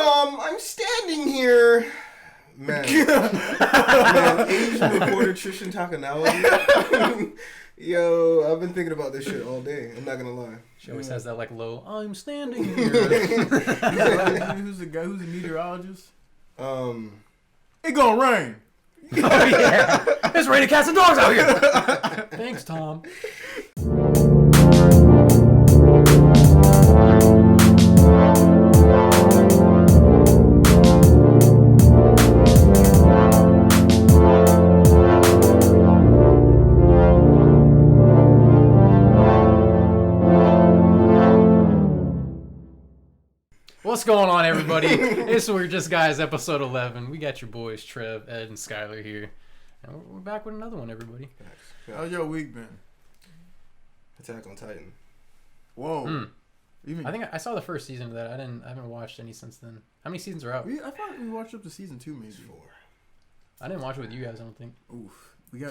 Tom, I'm standing here. Man, Asian reporter Trishan Takanawati. Yo, I've been thinking about this shit all day. I'm not gonna lie. She always has that like low, I'm standing here. Who's the guy? Who's the meteorologist? It gonna rain. Oh yeah, it's raining cats and dogs out here. Thanks, Tom. What's going on, everybody? It's We're Just Guys, episode 11. We got your boys, Trev, Ed, and Skylar here. And we're back with another one, everybody. How's your week been? Attack on Titan. Whoa. I think I saw the first season of that. I haven't watched any since then. How many seasons are out? I thought we watched up to season 2, maybe. 4. I didn't watch it with you guys, I don't think. Oof. You're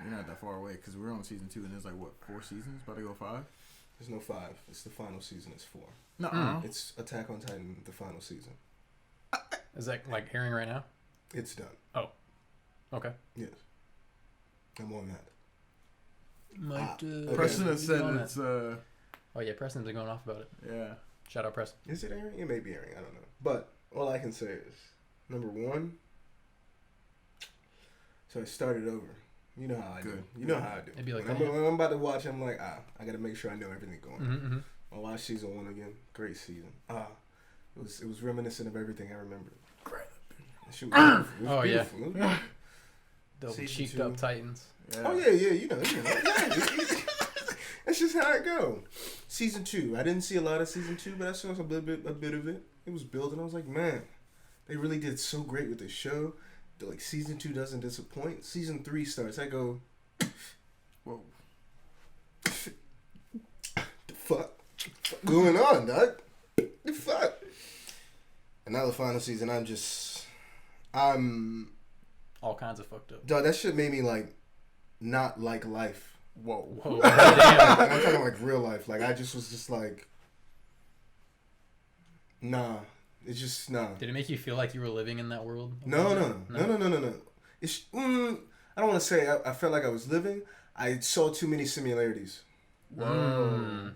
not that far away because we're on season 2 and there's like, what, 4 seasons? About to go 5? There's no 5. It's the final season. It's 4. No. It's Attack on Titan, the final season. Is that like airing right now? It's done. Oh. Okay. Yes. I'm on that. Okay. Preston has said it's Oh yeah, Preston's been going off about it. yeah. Shout out Preston. Is it airing? It may be airing. I don't know. But all I can say is, number 1. So I started over. You know how I do. You know how I do. It'd be like when I'm about to watch, I'm like, I gotta make sure I know everything going on. Mm-hmm. I watched season 1 again. Great season. It was reminiscent of everything I remembered. Great. That shit was beautiful. It was Oh, yeah. beautiful. Double Season cheeked 2. up Titans. Yeah. Oh yeah, you know. Yeah. That's just how it go. Season 2. I didn't see a lot of season 2, but I saw a bit of it. It was building. I was like, man, they really did so great with this show. Like season 2 doesn't disappoint. Season 3 starts. I go, Whoa. the fuck going on, dog? The fuck. And now the final season, I'm All kinds of fucked up. dog. That shit made me like not like life. Whoa. Whoa. Like, I'm talking like real life. Like I just was just like, nah. It's just nah. Did it make you feel like you were living in that world? No. It's I don't want to say I felt like I was living. I saw too many similarities. Whoa.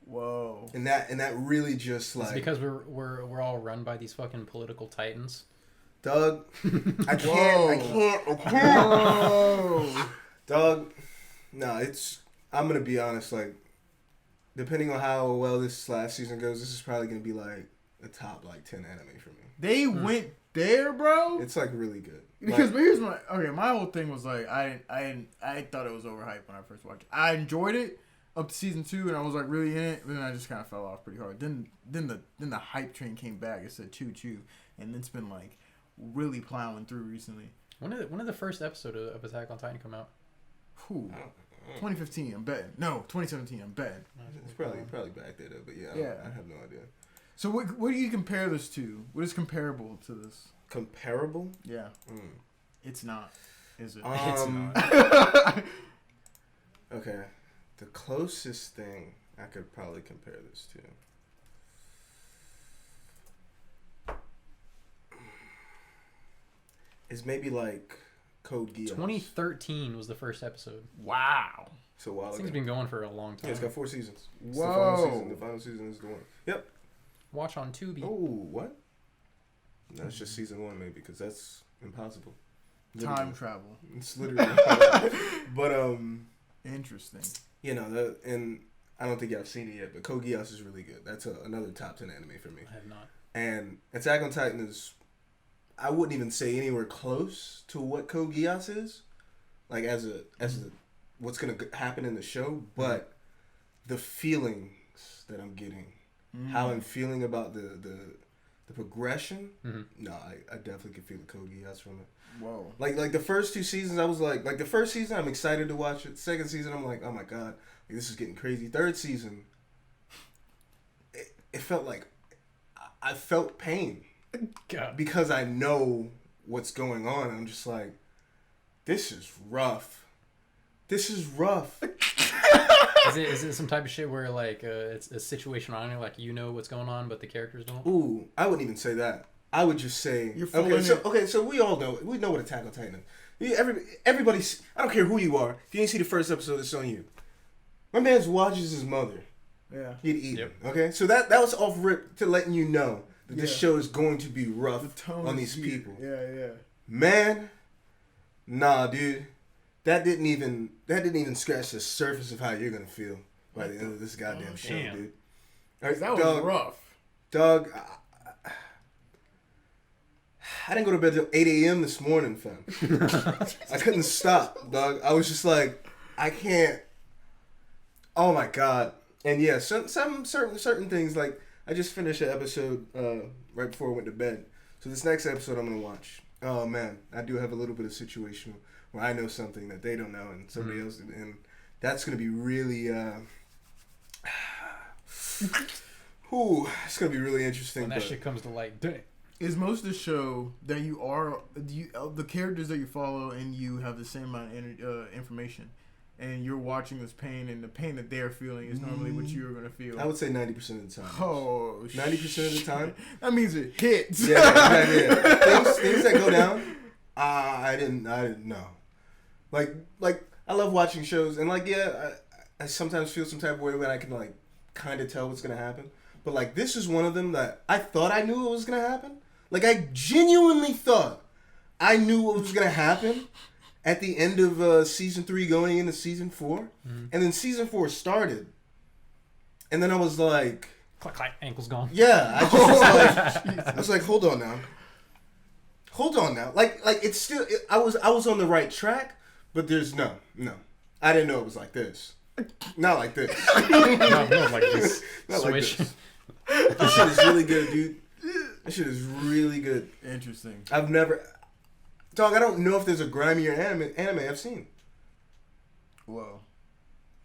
Whoa. And that really just like It's because we're all run by these fucking political titans. Doug, I can't. Whoa. Dog, no, I'm gonna be honest, like, depending on how well this last season goes, this is probably gonna be like a top like 10 anime for me. They went there, bro? It's like really good. Because like, here's my whole thing was like I thought it was overhyped when I first watched it. I enjoyed it up to season 2 and I was like really in it, but then I just kind of fell off pretty hard. Then the hype train came back. It said choo, and it's been like really plowing through recently. When did the first episode of Attack on Titan come out? Whew. 2015, I'm betting. No, 2017, I'm betting. It's probably back there though, but yeah. I have no idea. So what do you compare this to? What is comparable to this? Comparable? Yeah. It's not, is it? It's not. Okay. The closest thing I could probably compare this to is maybe like Code Geass. 2013 was the first episode. Wow. So a while This ago. thing's been going for a long time. Yeah, it's got 4 seasons. It's Whoa. The final season is the one. Yep. Watch on Tubi. Oh, what? That's just season 1 maybe, because that's impossible. Time travel. It's literally impossible. But Interesting. you know, and I don't think y'all seen it yet, but Code Geass is really good. That's another top 10 anime for me. I have not. And Attack on Titan is, I wouldn't even say anywhere close to what Code Geass is, like as what's gonna happen in the show, but the feelings that I'm getting, how I'm feeling about the progression. No, I definitely can feel the Code Geass from it. Whoa. Like the first 2 seasons, I was like the first season, I'm excited to watch it. Second season, I'm like, oh my god, like, this is getting crazy. Third season, it felt like I felt pain. God. Because I know what's going on. I'm just like, this is rough. Is it some type of shit where like it's a situation on it, like you know what's going on, but the characters don't? Ooh, I wouldn't even say that. I would just say so we all know what Attack on Titan is. Everybody's, I don't care who you are. If you didn't see the first episode, it's on you. My man watches his mother. Yeah. Get eaten. Yep. Okay, so that was off rip to letting you know that this show is going to be rough on these people. Yeah. Man, nah, dude. That didn't even scratch the surface of how you're gonna feel by the end of this goddamn show, dude. Right, that was rough. Dog, I didn't go to bed till 8 a.m. this morning, fam. I couldn't stop, dog. I was just like, I can't. Oh my god. And yeah, some certain things, like I just finished an episode right before I went to bed. So this next episode I'm gonna watch. Oh man, I do have a little bit of situational where I know something that they don't know and somebody else, and that's gonna be really it's gonna be really interesting. When that shit comes to light, dang. Is most of the show that the characters that you follow and you have the same amount of information, and you're watching this pain, and the pain that they're feeling is normally what you're gonna feel? I would say 90% of the time. Oh, 90% of the time. That means it hits. Yeah. Things that go down. I didn't know. Like I love watching shows, and like I sometimes feel some type of way when I can like kind of tell what's gonna happen. But like this is one of them that I thought I knew what was gonna happen. Like I genuinely thought I knew what was gonna happen at the end of season 3 going into season 4, and then season 4 started, and then I was like, clack, ankle's gone. Yeah, I was like, hold on now. Like it's still. I was on the right track, but there's no. I didn't know it was like this. Not like this. not like this. Not Switch. Like this. This shit is really good, dude. This shit is really good. Interesting. I've never. Dog, I don't know if there's a grimier anime I've seen. Whoa.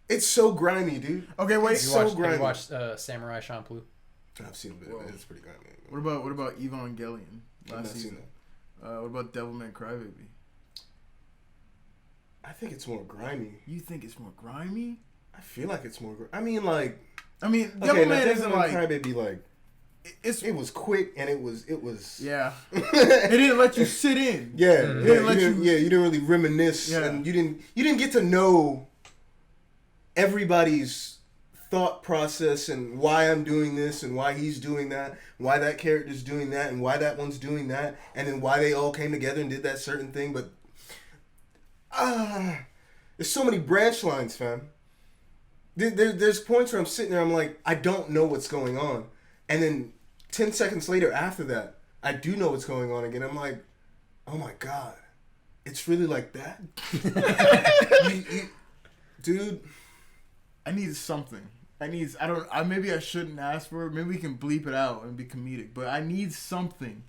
It's so grimy, dude. Okay, wait. Grimy. Have you watched Samurai Champloo? I've seen a bit of it. It's pretty grimy. What about Evangelion last season? What about Devilman Crybaby? I think it's more grimy. You think it's more grimy? I feel like it's more. I mean, Devilman isn't like Crybaby. Like, it was quick and it was. Yeah. It didn't let you sit in. Yeah. It didn't let you. Yeah, you didn't really reminisce, and you didn't get to know everybody's thought process and why I'm doing this and why he's doing that, why that character's doing that, and why that one's doing that, and then why they all came together and did that certain thing. But there's so many branch lines, fam. There's points where I'm sitting there, I'm like, I don't know what's going on, and then 10 seconds later after that, I do know what's going on again. I'm like, oh my god, it's really like that. Dude, I need something. Maybe I shouldn't ask for it. Maybe we can bleep it out and be comedic. But I need something.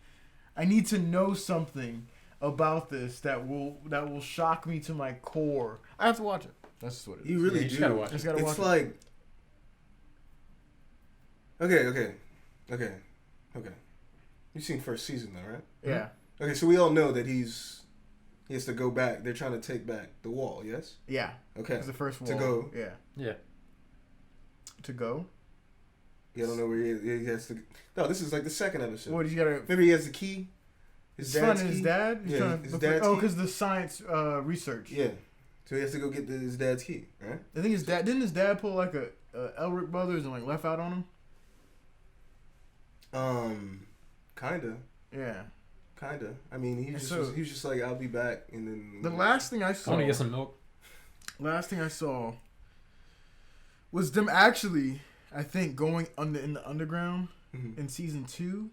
I need to know something about this that will shock me to my core. I have to watch it. That's just what it is. You really do. You just gotta watch it. It's like, okay. You've seen first season though, right? Yeah. Okay, so we all know that he has to go back. They're trying to take back the wall. Yes. Yeah. Okay. It's the first wall. To go. Yeah. Yeah. To go. You don't know where he has to. No, this is like the second episode. What, you gotta? Remember, he has the key. His dad's key? His dad. His dad's key. key. Because the science research. Yeah. So he has to go get his dad's key, right? I think didn't his dad pull like a Elric Brothers and like left out on him? Kinda. Yeah. Kinda. I mean, he was just like, I'll be back, and then the last thing I saw. I want to get some milk. Last thing I saw was them actually, I think, going in the underground in season 2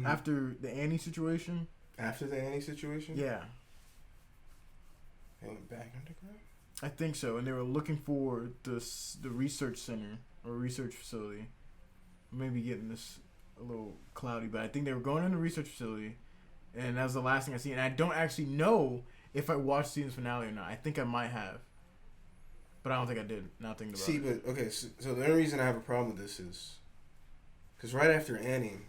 after the Annie situation. After the Annie situation? Yeah. They went back underground? I think so, and they were looking for the research center or research facility. Maybe getting this a little cloudy, but I think they were going in the research facility, and that was the last thing I seen. And I don't actually know if I watched season finale or not. I think I might have, but I don't think I did. Not thinking about it. But okay, so the only reason I have a problem with this is because right after Annie,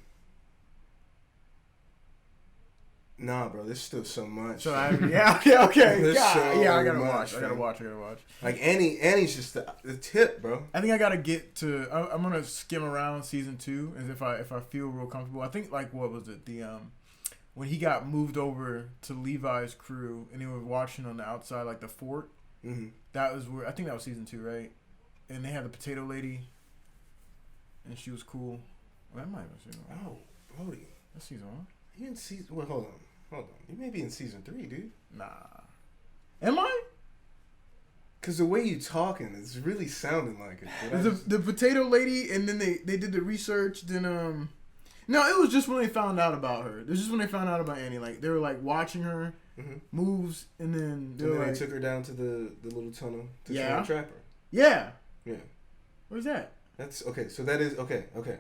Nah, bro, there's still so much. So okay. There's so I gotta much, watch. Like Annie's just the tip, bro. I think I gotta get to. I'm gonna skim around season 2, and if I feel real comfortable, I think like what was it when he got moved over to Levi's crew and they were watching on the outside like the fort. Mm-hmm. That was where I think that was season 2, right? And they had the potato lady, and she was cool. Well, that might have been season 1. Oh, Brody, That's season 1. you in season? Well, hold on. You may be in season 3, dude. Nah. Am I? Cause the way you talking is really sounding like it. The potato lady, and then they did the research. Then no, it was just when they found out about her. It was just when they found out about Annie. Like they were like watching her moves, and then they took her down to the little tunnel to try to trap her. Yeah. Yeah. Where's that? That's okay. So that is okay. Okay.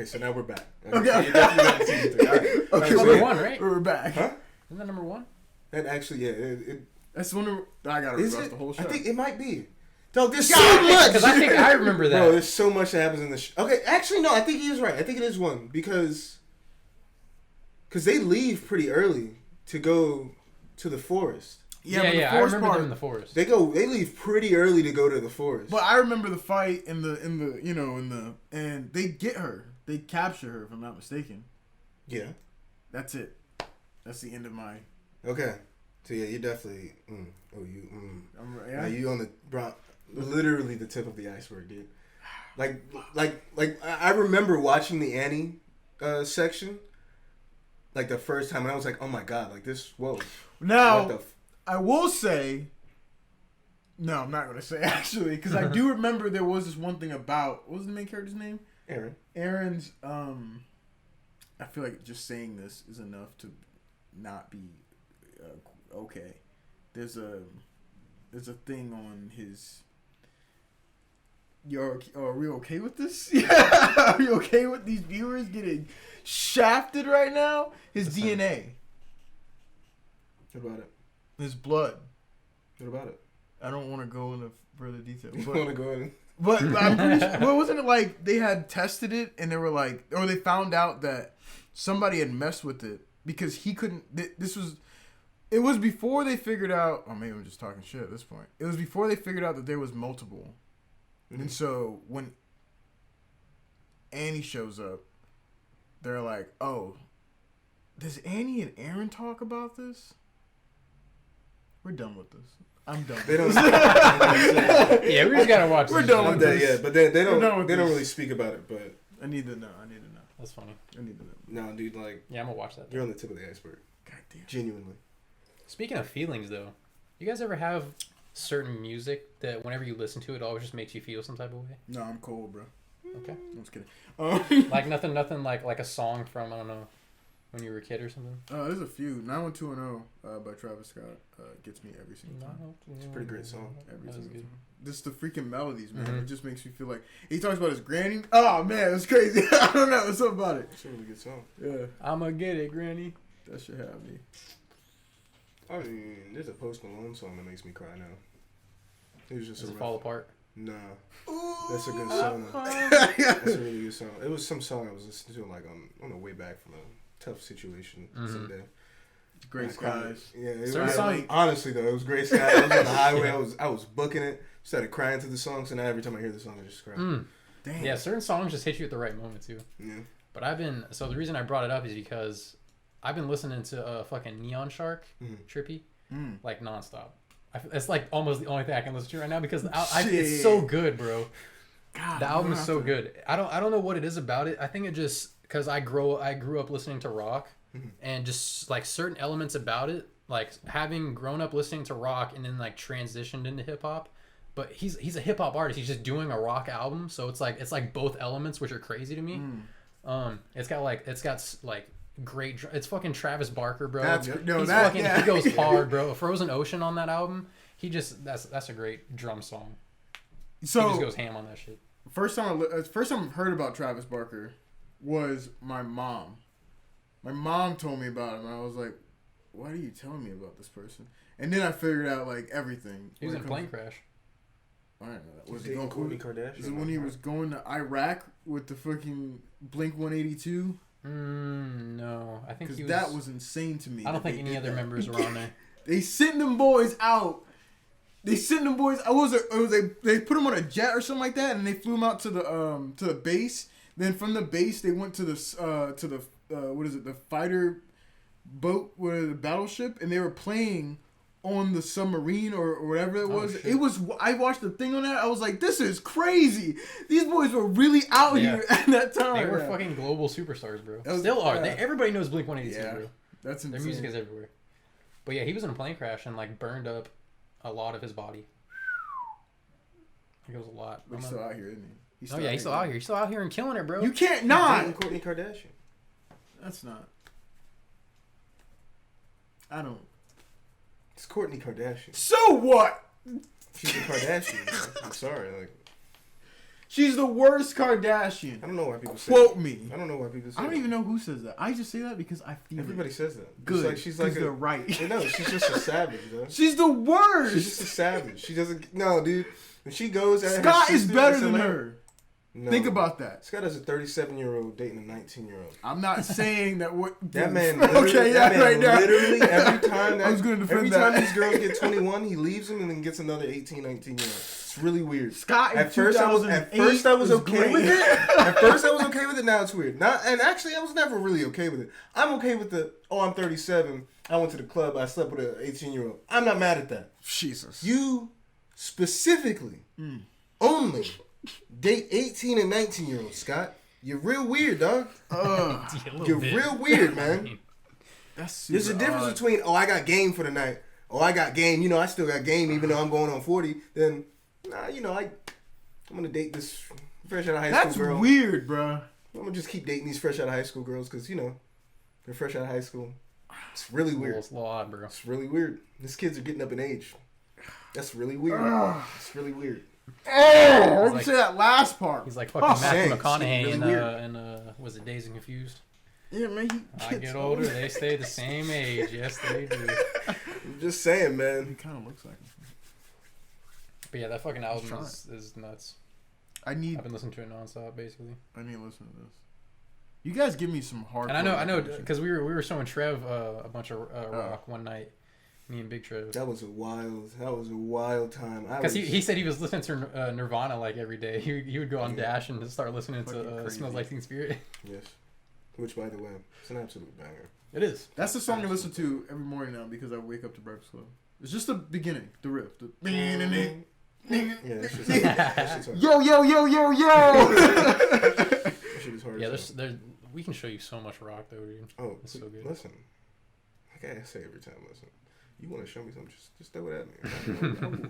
So now we're back. Okay. So you're definitely back to season 3. All right. Okay. Number 1, right? We're back. Huh? Isn't that number 1? And actually, yeah. That's when I gotta rewatch the whole show. I think it might be. Dog, there's so much. Because I think I remember that. Bro, there's so much that happens in the show. Okay, actually, no, I think he is right. I think it is 1 because they leave pretty early to go to the forest. Yeah, but the I forest remember part, them in the forest. They leave pretty early to go to the forest. But I remember the fight and they get her. They capture her, if I'm not mistaken. Yeah. That's it. That's the end of my. Okay. So yeah, you definitely. Yeah. You on literally the tip of the iceberg, dude. Like I remember watching the Annie section, like the first time, and I was like, oh my god, like this. Whoa. Now I will say. No, I'm not gonna say actually, because I do remember there was this one thing about what was the main character's name? Aaron. Aaron's. I feel like just saying this is enough to not be okay. There's a thing on his. Are we okay with this? Yeah. Are you okay with these viewers getting shafted right now? His DNA. What about it? His blood. What about it? I don't want to go into further detail. You want to go in? But I'm pretty sure, well, wasn't it like they had tested it and they were like, or they found out that somebody had messed with it because he couldn't. It was before they figured out. Or maybe I'm just talking shit at this point. It was before they figured out that there was multiple. Mm-hmm. And so when Annie shows up, they're like, "Oh, does Annie and Aaron talk about this? We're done with this. I'm done." They don't. Yeah, we just gotta watch. We're done with this. Yeah, but they don't really speak about it. But I need to know. That's funny. I need to know. No, dude, like Yeah, I'm gonna watch that. you're on the tip of the iceberg. God damn. Genuinely. Speaking of feelings, though, you guys ever have certain music that whenever you listen to it, always just makes you feel some type of way? No, I'm cold, bro. Okay. I'm just kidding. Like nothing like a song from, I don't know, when you were a kid or something? There's a few. 91210 by Travis Scott gets me every single time. It's a pretty great song. Every single good. time. Just the freaking melodies, man. Mm-hmm. It just makes me feel like he talks about his granny. Oh man, it's crazy. I don't know. There's something about it. It's a really good song. Yeah, I'ma get it, Granny. that should have me. I mean, there's a Post Malone song that makes me cry now. It was just Does it fall apart? Nah, that's a good song. That's a really good song. It was some song I was listening to like on the way back from a tough situation someday. Great Skies. Yeah, honestly though, it was Great Skies. I was on the highway. I was booking it. Started crying to the song. So now every time I hear the song, I just cry. Damn. Yeah, certain songs just hit you at the right moment too. Yeah. But the reason I brought it up is because I've been listening to fucking Neon Shark, Trippy, like nonstop. It's like almost the only thing I can listen to right now because it's so good, bro. God, the album is so good. I don't know what it is about it. I think it just because I grew up listening to rock, and just like certain elements about it, like having grown up listening to rock and then like transitioned into hip hop. But he's a hip hop artist. He's just doing a rock album, so it's like both elements, which are crazy to me. It's got great. It's fucking Travis Barker, bro. He goes hard, bro. Frozen Ocean on that album. That's a great drum song. So he just goes ham on that shit. First time I've heard about Travis Barker was my mom. My mom told me about him, and I was like, "Why are you telling me about this person?" And then I figured out like everything. He was in a plane crash. I didn't know that. Was Kourtney Kardashian? Is it when he was going to Iraq with the fucking Blink 182? No, I think Because he was. that was insane to me. I don't think any other members were on there. They sent them boys out. They put them on a jet or something like that, and they flew them out to the base. Then from the base, they went to the the fighter boat, the battleship, and they were playing on the submarine or whatever it was. Shit. It was. I watched the thing on that. I was like, this is crazy. These boys were really out here at that time. They were fucking global superstars, bro. Was, Still are. Everybody knows Blink-182, bro. That's insane. Their music is everywhere. But yeah, he was in a plane crash and like burned up a lot of his body. It was a lot. But he's still out here, isn't he? He's still out here. He's still out here and killing it, bro. You can't not. Kourtney Kardashian. That's not. I don't. It's Kourtney Kardashian. So what? She's a Kardashian. Bro. I'm sorry. Like, she's the worst Kardashian. I don't know why people say Quote that. me. I don't know why people say that. I don't even know who says that. I just say that because I feel Everybody says that. good. She's like they're right. No, she's just a savage, though. She's the worst. She's just a savage. She doesn't. No, dude. When she goes at Scott her is sister, better it's than hilarious. her. No. Think about that. Scott is a 37-year-old dating a 19-year-old. I'm not saying that what That man. Okay, yeah, right now. Literally every time that I was gonna defend every that. time these girls get 21, he leaves them and then gets another 18, 19-year-old. It's really weird. Scott in At first I was okay with it. At first I was okay with it. Now it's weird. And actually I was never really okay with it. I'm okay with I'm 37. I went to the club. I slept with an 18-year-old. I'm not mad at that. Jesus. You specifically only date 18 and 19-year-olds, Scott. You're real weird, dog. You're real weird, man. There's a difference between, I got game for the night. I got game. I still got game even though I'm going on 40. Then, I'm going to date this fresh out of high school girl. That's weird, bro. I'm going to just keep dating these fresh out of high school girls because, they're fresh out of high school. It's really weird. It's a little odd, bro. It's really weird. These kids are getting up in age. That's really weird. It's really weird. Oh, I didn't say that last part. He's like fucking Matthew It's McConaughey really in was it Dazed and Confused? Yeah, man. I get older, they stay the same age. Yes, they do. I'm just saying, man. He kind of looks like him. But yeah, that fucking album is nuts. I've been listening to it nonstop, basically. I need to listen to this. You guys give me some hard. And I know, because we were showing Trev a bunch of rock one night. Me and Big Trev. That was a wild time. Because he said he was listening to Nirvana like every day. He would go on Dash and just start listening to Smells Like Teen Spirit. Yes. Which, by the way, it's an absolute banger. It is. That's the song I listen to every morning now because I wake up to Breakfast Club. It's just the beginning, the riff. Yeah, that's just Yo. that shit is hard. Yeah, we can show you so much rock though, dude. Oh, it's so good. Listen, like I say every time, listen. You want to show me something? Just throw it at me.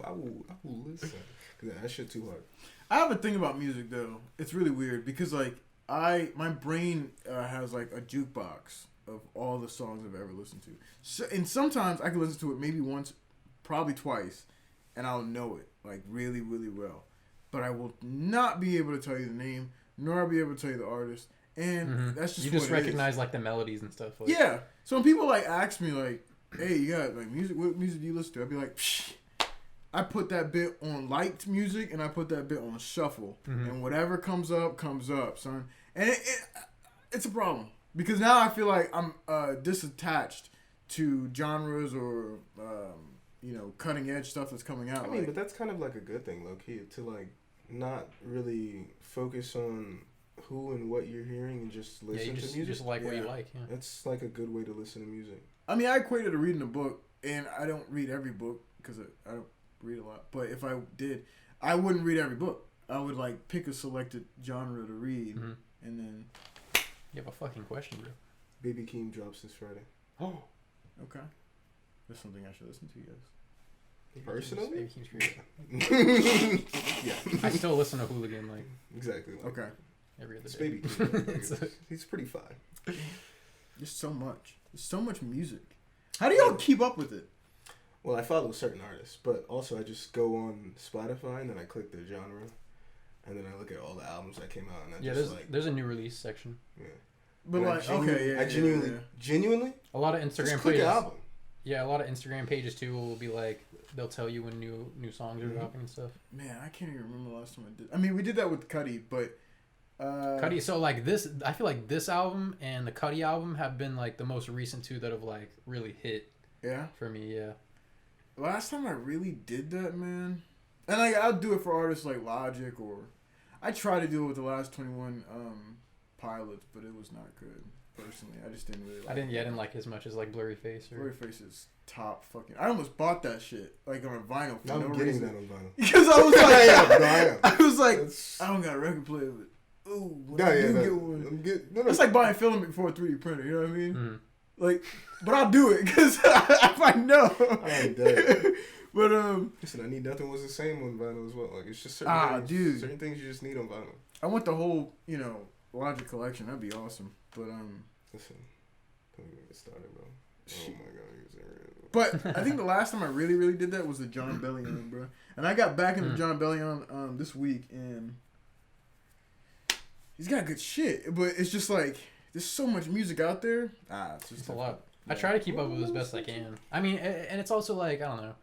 I will listen. Cause that shit too hard. I have a thing about music though. It's really weird because like my brain has like a jukebox of all the songs I've ever listened to. So, and sometimes I can listen to it maybe once, probably twice, and I'll know it like really, really well. But I will not be able to tell you the name, nor be able to tell you the artist. And that's just you just recognize like the melodies and stuff. Like. Yeah. So when people like ask me like, "Hey, you got like music? What music do you listen to?" I'd be like, psh. I put that bit on liked music and I put that bit on shuffle, and whatever comes up, son. And it's a problem because now I feel like I'm disattached to genres or cutting edge stuff that's coming out. I mean, but that's kind of like a good thing, low key, to like not really focus on who and what you're hearing and just listen to music. Just like what you like. Yeah. That's like a good way to listen to music. I mean, I equate it to reading a book, and I don't read every book because I don't read a lot. But if I did, I wouldn't read every book. I would like pick a selected genre to read, and then. You have a fucking question, bro. Baby Keem drops this Friday. Oh, okay. That's something I should listen to, guys. Personally? Yeah. I still listen to Hooligan like exactly. Like, okay. Every other it's day. Baby Keem. He's pretty fine. There's so much. There's so much music. How do y'all keep up with it? Well, I follow certain artists, but also I just go on Spotify and then I click their genre, and then I look at all the albums that came out. And there's a new release section. Yeah. But like, I genuinely. A lot of Instagram just click pages. an album. Yeah, a lot of Instagram pages too will be like they'll tell you when new songs are dropping and stuff. Man, I can't even remember the last time I did. I mean, we did that with Cuddy, but Cudi. So like this, I feel like this album and the Cudi album have been like the most recent two that have like really hit. Yeah. For me, yeah. Last time I really did that, man, and like I'll do it for artists like Logic, or I try to do it with the last 21 Pilots, but it was not good. Personally, I just didn't really. Like I didn't like as much as like Blurry Face. Or... Blurry Face is top fucking. I almost bought that shit like on vinyl for I'm no getting reason. that on vinyl Because I was like, I am. I was like, That's... I don't got a record player, but ooh, when No, I yeah, do no, get one. no. It's like buying filament before a 3D printer. You know what I mean? Mm-hmm. Like, but I'll do it because I know. I'm dead. But listen, I Need Nothing was the same on vinyl as well. Like it's just certain things you just need on vinyl. I want the whole, Logic collection. That'd be awesome. But listen, don't even get started, bro. Oh my god, he was there. But I think the last time I really, really did that was the John Bellion, bro. And I got back into John Bellion this week, and he's got good shit. But it's just like there's so much music out there. It's just a lot. I try to keep up with as best I can. I mean, and it's also like, I don't know,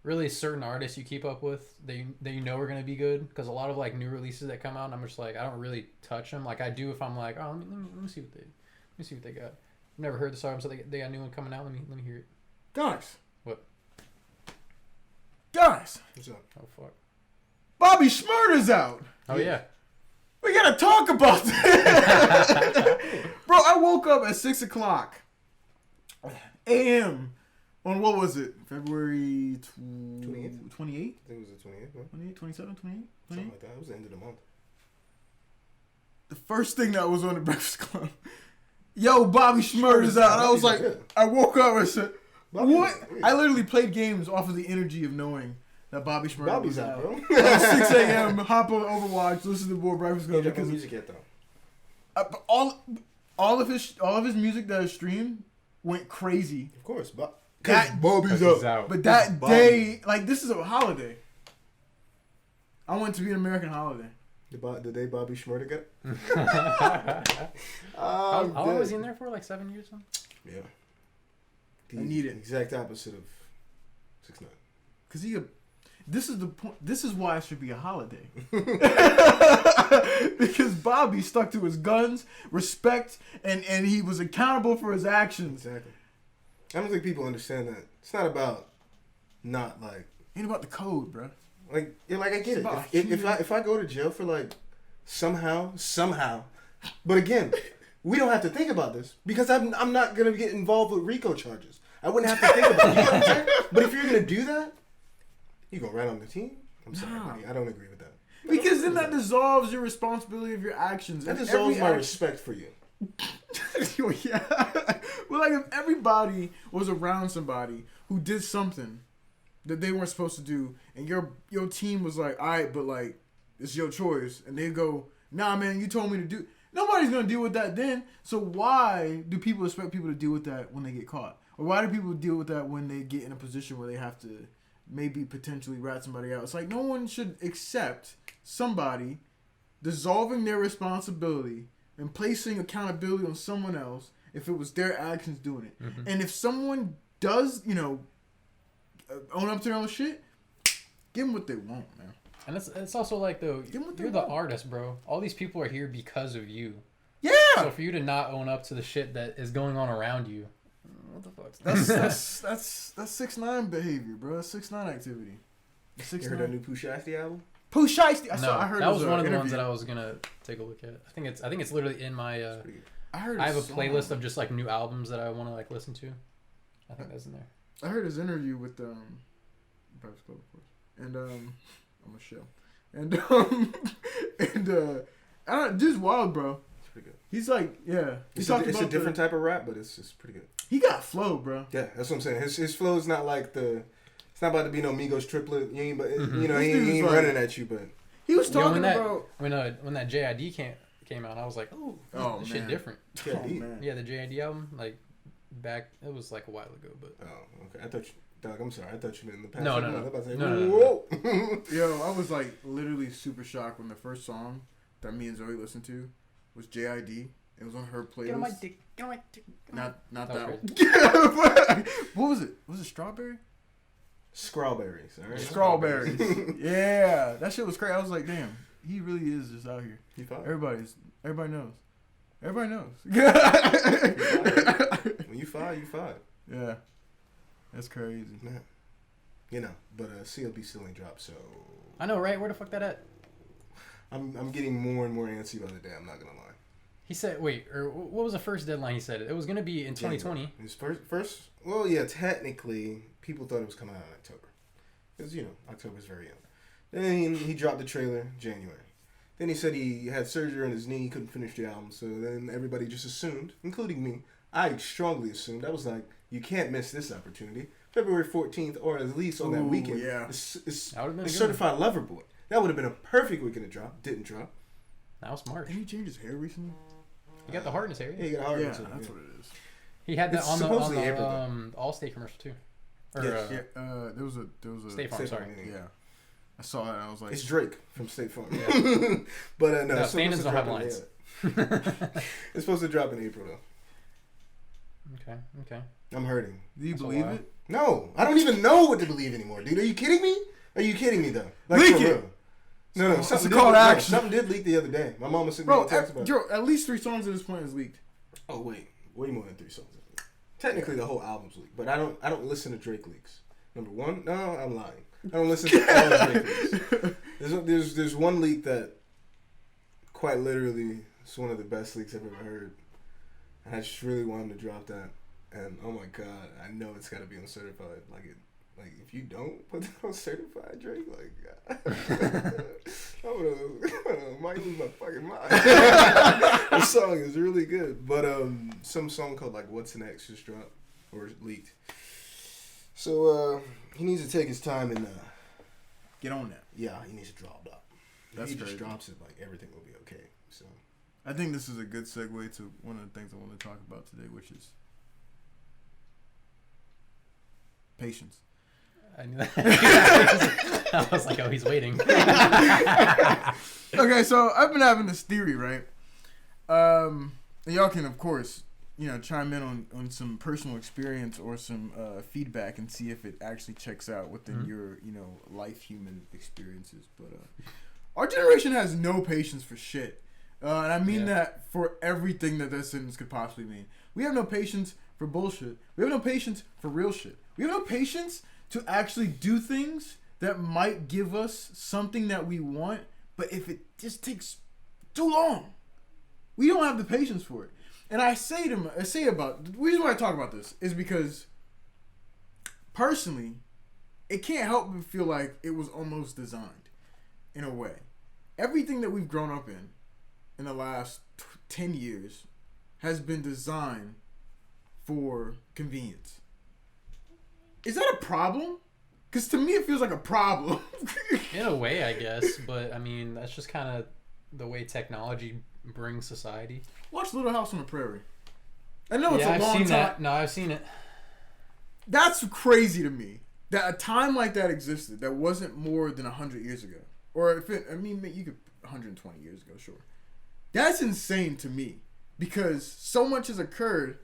really certain artists you keep up with that you know are going to be good, because a lot of like new releases that come out, and I'm just like, I don't really touch them like I do if I'm like, oh, let me see what they got. I've never heard this album, so they got a new one coming out. Let me hear it. Guys. What? Guys. What's up? Oh fuck. Bobby Shmurda's out. Oh yeah. We gotta talk about that. Bro, I woke up at 6 o'clock a.m. on, what was it? February 28th? 28th? I think it was the 28th, man. 28, 27, 28? Something like that. It was the end of the month. The first thing that was on the Breakfast Club, yo, Bobby Shmurda's out. I was like, I woke up and said, what? I literally played games off of the energy of knowing that Bobby Shmurda was out. Bro. 6 a.m., hop on Overwatch, listen to more Breakfast Club. Because music yet though. All of his music that is streamed went crazy. Of course, but Bobby's out. But that day, like, this is a holiday. I want it to be an American holiday. The day Bobby Shmurda got. How long was he in there for? Like 7 years? Yeah. I need it. Exact opposite of 6ix9ine. Because this is the point. This is why it should be a holiday. Because Bobby stuck to his guns, respect, and he was accountable for his actions. Exactly. I don't think people understand that. It's not about not like. Ain't about the code, bro. Like, yeah, like I get it. If I go to jail for like somehow, but again, we don't have to think about this because I'm not gonna get involved with RICO charges. I wouldn't have to think about it. You know what I'm saying? But if you're gonna do that, you go right on the team. I'm sorry, buddy. I don't agree with that. Because then that dissolves your responsibility of your actions. That dissolves my respect for you. Yeah. Well, like if everybody was around somebody who did something that they weren't supposed to do, and your team was like, all right, but like it's your choice, and they go, nah, man, you told me to do. Nobody's gonna deal with that then. So why do people expect people to deal with that when they get caught, or why do people deal with that when they get in a position where they have to maybe potentially rat somebody out? It's like no one should accept somebody dissolving their responsibility and placing accountability on someone else if it was their actions doing it. Mm-hmm. And if someone does, own up to their own shit, give them what they want, man. And it's also like, though, you're the artist, bro. All these people are here because of you. Yeah! So for you to not own up to the shit that is going on around you, what the fuck? That's 6ix9ine behavior, bro. That's 6ix9ine activity. You heard that new Pooh Shiesty album? Pooh Shiesty. I heard that was one of the ones that I was gonna take a look at. I think it's literally in my. I have a playlist of just like new albums that I want to like listen to. I think that's in there. I heard his interview with Breakfast Club, of course, and I'm a show, and I don't. Dude's wild, bro. It's pretty good. He's like, yeah. It's a different type of rap, but it's just pretty good. He got flow, bro. Yeah, that's what I'm saying. His flow is not like It's not about to be no Migos triplet. He ain't running at you, but he was talking about when that JID came out. I was like, oh this shit different. Yeah, the JID album, like back, it was like a while ago, but okay. I thought Doug, I'm sorry. I thought you meant in the past. No. Yo, I was like literally super shocked when the first song that me and Zoe listened to was JID. It was on her playlist. Get on my dick. Get on my dick. Not that one. What was it? Was it Strawberry? Strawberries, all right. Strawberries. Yeah, that shit was crazy. I was like, damn. he really is just out here. He fine. Everybody knows. Everybody knows. When you fine, you fine. Yeah, that's crazy. Man. You know, but CLB still ain't dropped, so I know, right? Where the fuck that at? I'm getting more and more antsy by the day. I'm not gonna lie. He said, wait, or what was the first deadline he said? It was going to be in 2020. His first, well, yeah, technically, people thought it was coming out in October. Because, you know, October's very young. Then he dropped the trailer January. Then he said he had surgery on his knee, he couldn't finish the album. So then everybody just assumed, including me, I strongly assumed, I was like, you can't miss this opportunity. February 14th, or at least on that weekend, yeah. it's That would've been Certified Lover Boy. That would have been a perfect weekend to drop. Didn't drop. That was March. Did he change his hair recently? He got the heart in his hair. Yeah, he got a hard Yeah, one, too. that's Yeah. what it is. He had that It's on the supposedly April, Allstate commercial too. Or, Yes. Yeah, there was a State Farm, sorry. Yeah, I saw it and I was like, It's Drake from State Farm. Yeah. But no, No, it's supposed stand-ins to don't have drop in lines. It's supposed to drop in April, though. Okay. I'm hurting. do you That's a believe lie. it? No, I don't even know what to believe anymore, dude. Are you kidding me? Are you kidding me, though? Like, Leak for it! real. No, It's something a did call to leak. action. Something did leak the other day. My mama sent me Bro, a text about it. at least 3 songs at this point is leaked. Oh, wait. Way more than 3 songs. Technically, the whole album's leaked, but I don't listen to Drake leaks. Number one, no, I'm lying. I don't listen to all Drake leaks. There's one leak that quite literally is one of the best leaks I've ever heard. And I just really want him to drop that. And oh my god, I know it's got to be on certified. Like if you don't put that on certified, Drake, like I'm gonna might lose my fucking mind. The song is really good, but some song called like "What's Next" just dropped or leaked. So he needs to take his time and Get on that. yeah, he needs to drop that. If That's he crazy. just drops it, like everything will be okay. So I think this is a good segue to one of the things I want to talk about today, which is patience. I knew that. I was like, oh, he's waiting. Okay, so I've been having this theory, right? And y'all can, of course, chime in on some personal experience or some feedback and see if it actually checks out within your, life human experiences. But our generation has no patience for shit. And I mean that for everything that sentence could possibly mean. We have no patience for bullshit. We have no patience for real shit. We have no patience to actually do things that might give us something that we want, but if it just takes too long, we don't have the patience for it. And the reason why I talk about this is because personally, it can't help but feel like it was almost designed in a way. Everything that we've grown up in the last 10 years has been designed for convenience. Is that a problem? Because to me, it feels like a problem. In a way, I guess, but I mean, that's just kind of the way technology brings society. Watch Little House on the Prairie. I know it's Yeah, a I've long seen time. that. No, I've seen it. That's crazy to me. That a time like that existed that wasn't more than 100 years ago. Or you could 120 years ago, sure. That's insane to me. Because so much has occurred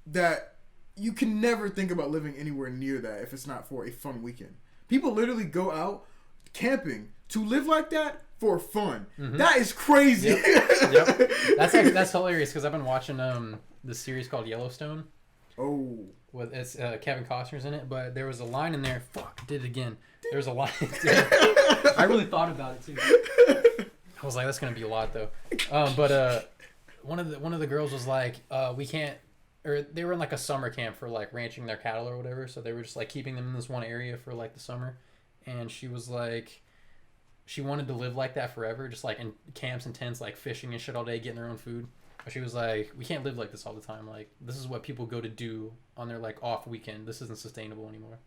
that you can never think about living anywhere near that if it's not for a fun weekend. People literally go out camping to live like that for fun. Mm-hmm. That is crazy. Yep. That's hilarious because I've been watching this series called Yellowstone. Oh. With it's Kevin Costner's in it, but there was a line in there. Fuck, did it again. There was a line. I really thought about it too. I was like, that's gonna be a lot though. But one of the girls was like, we can't. Or they were in like a summer camp for like ranching their cattle or whatever, so they were just like keeping them in this one area for like the summer, and she was like, she wanted to live like that forever, just like in camps and tents, like fishing and shit all day, getting their own food. But she was like, we can't live like this all the time. Like this is what people go to do on their like off weekend. This isn't sustainable anymore.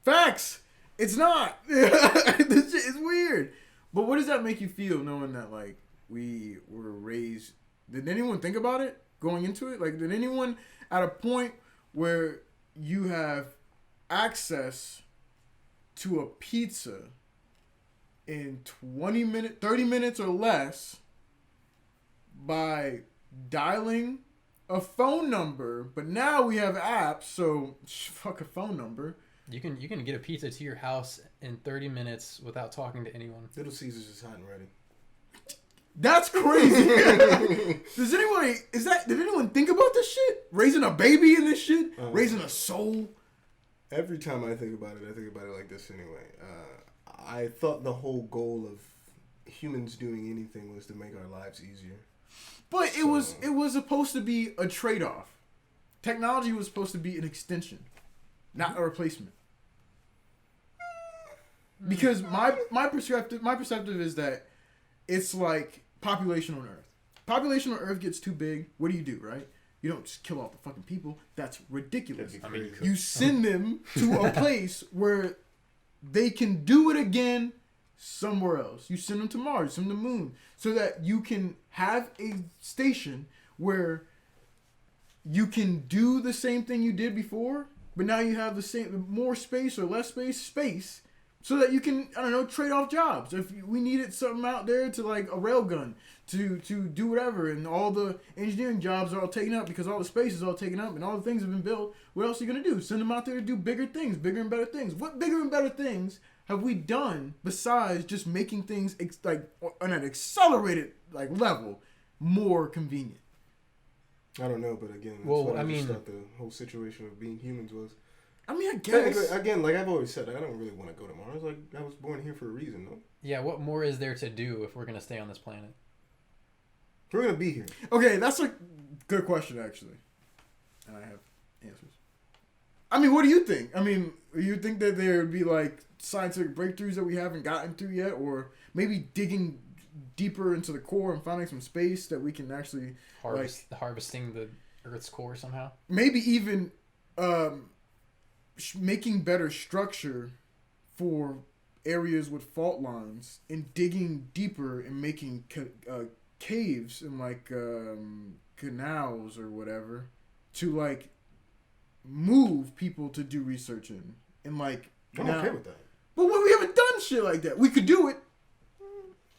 Facts. It's not. This shit is weird. But what does that make you feel knowing that like we were raised? Did anyone think about it? Going into it, like, did anyone at a point where you have access to a pizza in 20 minutes, 30 minutes or less by dialing a phone number, but now we have apps, so fuck a phone number. You can get a pizza to your house in 30 minutes without talking to anyone. Little Caesars is hot and ready. That's crazy. Did anyone think about this shit? Raising a baby in this shit? Raising a soul? Every time I think about it like this anyway. I thought the whole goal of humans doing anything was to make our lives easier. But it was supposed to be a trade-off. Technology was supposed to be an extension, not a replacement. Because my perspective is that it's like population on Earth. Population on Earth gets too big. What do, right? You don't just kill all the fucking people. That's ridiculous. You send them to a place where they can do it again somewhere else. You send them to Mars, send them to the moon, so that you can have a station where you can do the same thing you did before, but now you have the same, more space or less space, so that you can, I don't know, trade off jobs. If we needed something out there to like a railgun to do whatever, and all the engineering jobs are all taken up because all the space is all taken up and all the things have been built, what else are you going to do? Send them out there to do bigger things, bigger and better things. What bigger and better things have we done besides just making things like on an accelerated like level more convenient? I don't know, but again, that's well, what I just thought the whole situation of being humans was. I mean, I guess. Again, like I've always said, I don't really want to go to Mars. Like, I was born here for a reason, though. Yeah, what more is there to do if we're going to stay on this planet? We're going to be here. Okay, that's a good question, actually. And I have answers. I mean, what do you think? I mean, you think that there would be, like, scientific breakthroughs that we haven't gotten through yet? Or maybe digging deeper into the core and finding some space that we can actually... harvesting the Earth's core somehow? Maybe even... making better structure for areas with fault lines and digging deeper and making caves and like canals or whatever to like move people to do research in and like I'm okay with that. But we haven't done shit like that. We could do it.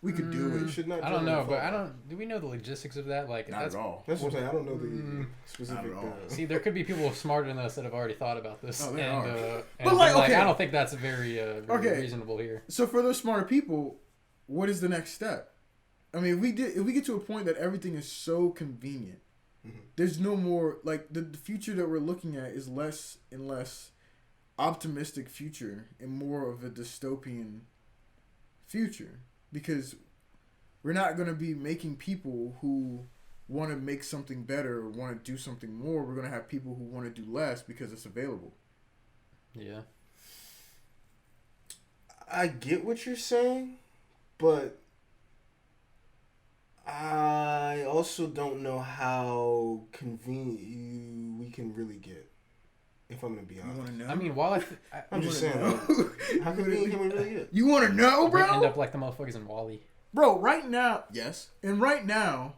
We could do it. Should not. I don't know, but do we know the logistics of that? Like, not at all. That's what I'm saying. I don't know the specific. See, there could be people smarter than us that have already thought about this. Oh, but I don't think that's very reasonable here. So for those smarter people, what is the next step? I mean, if we get to a point that everything is so convenient, there's no more like the future that we're looking at is less and less optimistic future and more of a dystopian future. Because we're not going to be making people who want to make something better or want to do something more. We're going to have people who want to do less because it's available. Yeah. I get what you're saying, but I also don't know how convenient we can really get. If I'm going to be honest. You want to know? I mean, I'm just saying. How convenient can we really get? You want to know, bro? We end up like the motherfuckers in WALL-E. Bro, right now, yes. And right now,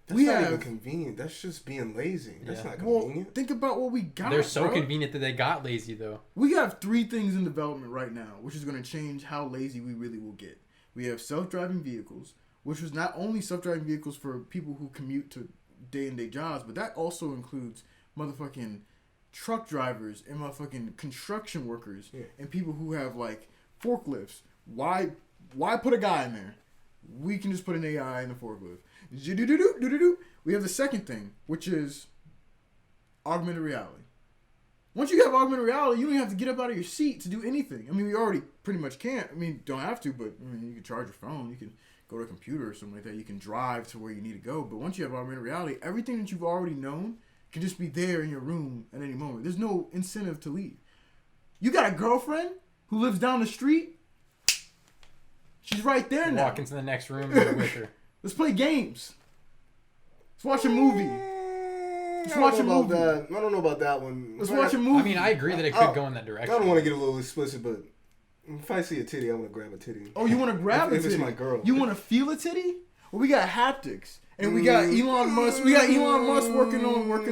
that's not even convenient. That's just being lazy. That's not convenient. Well, think about what we got. They're so convenient that they got lazy, though. We have 3 things in development right now, which is going to change how lazy we really will get. We have self-driving vehicles, which was not only self-driving vehicles for people who commute to day-to-day jobs, but that also includes motherfucking truck drivers and motherfucking construction workers and people who have like forklifts. Why put a guy in there? We can just put an AI in the forklift. We have the second thing, which is augmented reality. Once you have augmented reality, you don't have to get up out of your seat to do anything. I mean, we already pretty much can't. I mean, don't have to, but I mean, you can charge your phone. You can go to a computer or something like that. You can drive to where you need to go. But once you have augmented reality, everything that you've already known can just be there in your room at any moment. There's no incentive to leave. You got a girlfriend who lives down the street? She's right there now. Walk into the next room and you're with her. Let's play games. Let's watch a movie. Let's watch a movie. I don't know about that one. Let's watch a movie. I mean, I agree that it could go in that direction. I don't want to get a little explicit, but if I see a titty, I want to grab a titty. Oh, you want to grab a titty? If it's my girl. You want to feel a titty? Well, we got haptics. And we got Elon Musk. We got Elon Musk working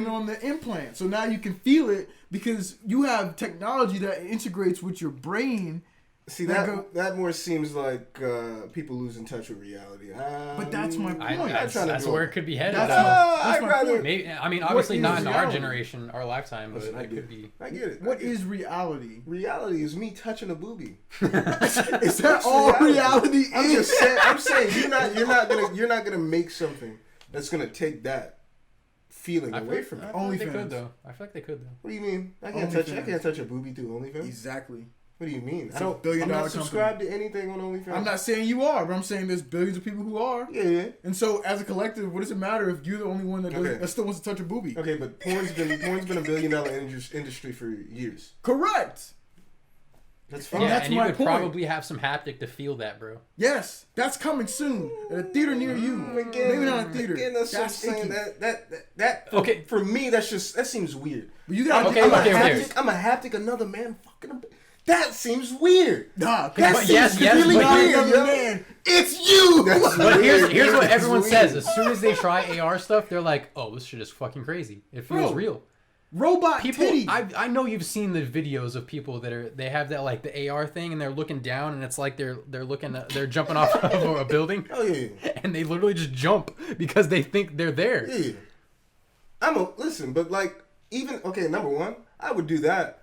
on the implant. So now you can feel it because you have technology that integrates with your brain See, that more seems like people losing touch with reality. But that's my point. That's where it could be headed. I'd rather. Maybe, I mean, obviously not in our generation, our lifetime, but Listen, it could be. I get it. What is reality? Reality is me touching a boobie. Is that all reality is? I'm just saying. I'm saying you're not gonna make something that's gonna take that feeling away from it. I feel like they could though. What do you mean? I can't touch a boobie through OnlyFans. Exactly. What do you mean? It's I'm not subscribed to anything on OnlyFans. I'm not saying you are, but I'm saying there's billions of people who are. Yeah. And so, as a collective, what does it matter if you're the only one that still wants to touch a boobie? Okay, but porn's been $1 billion industry for years. Correct. That's fine. Yeah, that's and you my would point. probably have some haptic to feel that, bro. Yes, that's coming soon at a theater near you. Again, maybe not a theater. Again, that's what I'm saying. That okay. For me, that seems weird. But you got I'm a haptic. Another man fucking. That seems weird. Nah, that seems really weird, yo. Man. It's you. But here's what everyone says. As soon as they try AR stuff, they're like, "Oh, this shit is fucking crazy. It feels real." Robot people, titty. I know you've seen the videos of people they have that like the AR thing and they're looking down and it's like they're jumping off of a building. Oh yeah. And they literally just jump because they think they're there. Yeah. But like number one, I would do that.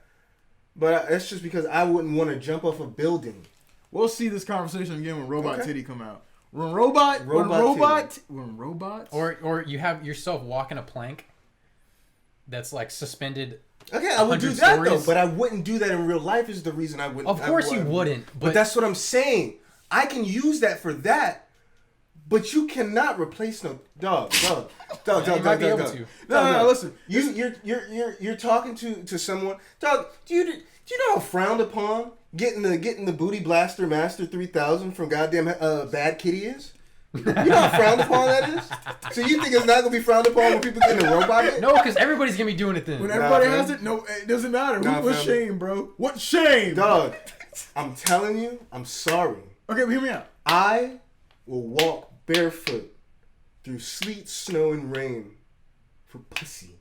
But that's just because I wouldn't want to jump off a building. We'll see this conversation again when Robot Titty come out. When robots, or you have yourself walking a plank that's like suspended. Okay, I would do that though, but I wouldn't do that in real life. Is the reason I wouldn't. Of course you wouldn't. But that's what I'm saying. I can use that for that, but you cannot replace no dog. No. Listen, you're talking to someone. Dog, do you know how frowned upon getting the Booty Blaster Master 3000 from goddamn Bad Kitty is? You know how frowned upon that is? So you think it's not gonna be frowned upon when people get in a robot hit? No, because everybody's gonna be doing it then. When everybody has it, no, it doesn't matter. What shame, bro? What shame? Dog, I'm telling you, I'm sorry. Okay, but hear me out. I will walk barefoot through sleet, snow, and rain for pussy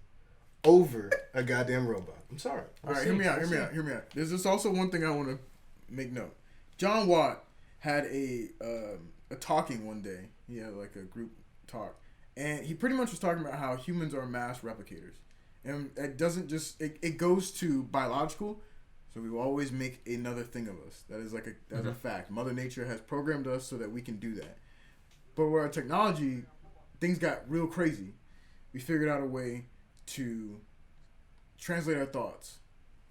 over a goddamn robot. I'm sorry. All right, hear me out. There's just also one thing I want to make note. John Watt had a talking one day. He had like a group talk, and he pretty much was talking about how humans are mass replicators, and it doesn't just it goes to biological. So we will always make another thing of us. That is that's a fact. Mother Nature has programmed us so that we can do that. But with our technology, things got real crazy. We figured out a way to translate our thoughts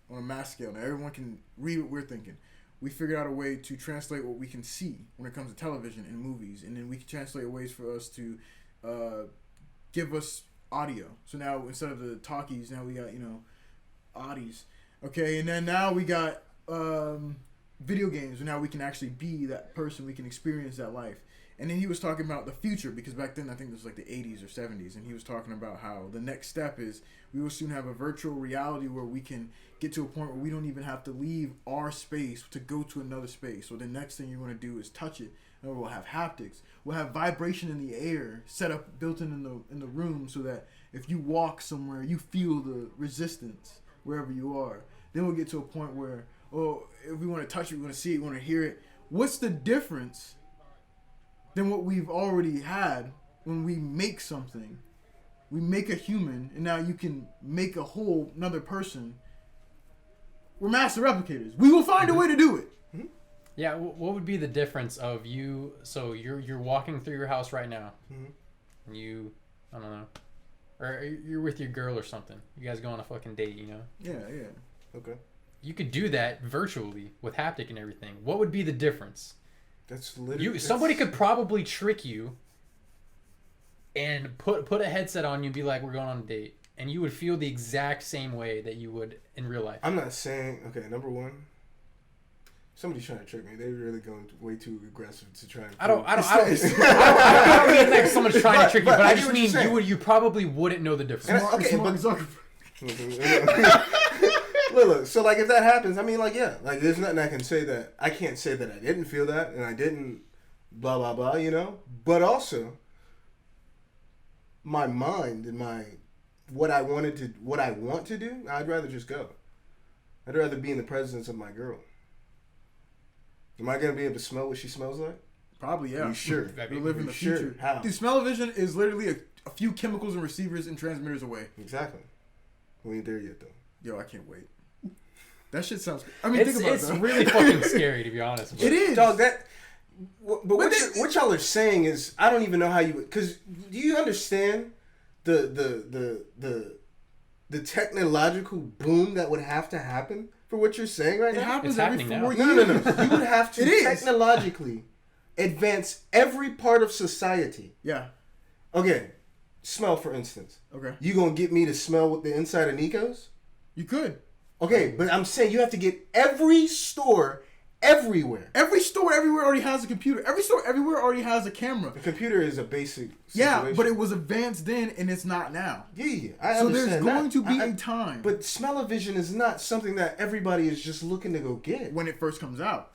on a mass scale. Now everyone can read what we're thinking. We figured out a way to translate what we can see when it comes to television and movies. And then we can translate ways for us to give us audio. So now instead of the talkies, now we got, oddies. Okay, and then now we got video games, and now we can actually be that person. We can experience that life. And then he was talking about the future, because back then I think it was like the 80s or 70s, and he was talking about how the next step is we will soon have a virtual reality where we can get to a point where we don't even have to leave our space to go to another space. So the next thing you're going to do is touch it, and we'll have haptics. We'll have vibration in the air set up, built in the room, so that if you walk somewhere, you feel the resistance wherever you are. Then we'll get to a point where, if we want to touch it, we want to see it, we want to hear it. What's the difference than what we've already had when we make something? We make a human, and now you can make a whole another person. We're master replicators. We will find a way to do it. Mm-hmm. Yeah, what would be the difference of you? So you're walking through your house right now. Mm-hmm. And I don't know, or you're with your girl or something. You guys go on a fucking date, Yeah. Okay. You could do that virtually with haptic and everything. What would be the difference? That's literally... Somebody could probably trick you and put a headset on you and be like, we're going on a date. And you would feel the exact same way that you would in real life. I'm not saying... Okay, number one, somebody's trying to trick me. They're really going way too aggressive to try and... I don't mean like someone's trying to trick you, but I just mean you probably wouldn't know the difference. Look, so like if that happens, I mean, like, yeah, like there's nothing I can say that I can't say that I didn't feel that and I didn't blah blah blah, but also my mind and what I want to do, I'd rather just go. I'd rather be in the presence of my girl. Am I gonna be able to smell what she smells like? Probably, yeah. Are you sure? We live in the future. How? Dude, smell-o-vision is literally a few chemicals and receivers and transmitters away. Exactly. We ain't there yet, though. Yo, I can't wait. That shit sounds... I mean, think about it, It's really fucking scary, to be honest. It is. Dog, that... But what y'all are saying is... I don't even know how you... Because do you understand the technological boom that would have to happen for what you're saying right now? It happens It's every happening 4 now. years. No. You would have to It is. technologically advance every part of society. Yeah. Okay, smell for instance. Okay. You gonna get me to smell with the inside of Nico's? You could. Okay, but I'm saying you have to get every store everywhere. Every store everywhere already has a computer. Every store everywhere already has a camera. The computer is a basic Yeah, situation. but it was advanced then and it's not now. Yeah, I So understand there's that. going to be a time But smell-o-vision is not something that everybody is just looking to go get. when it first comes out.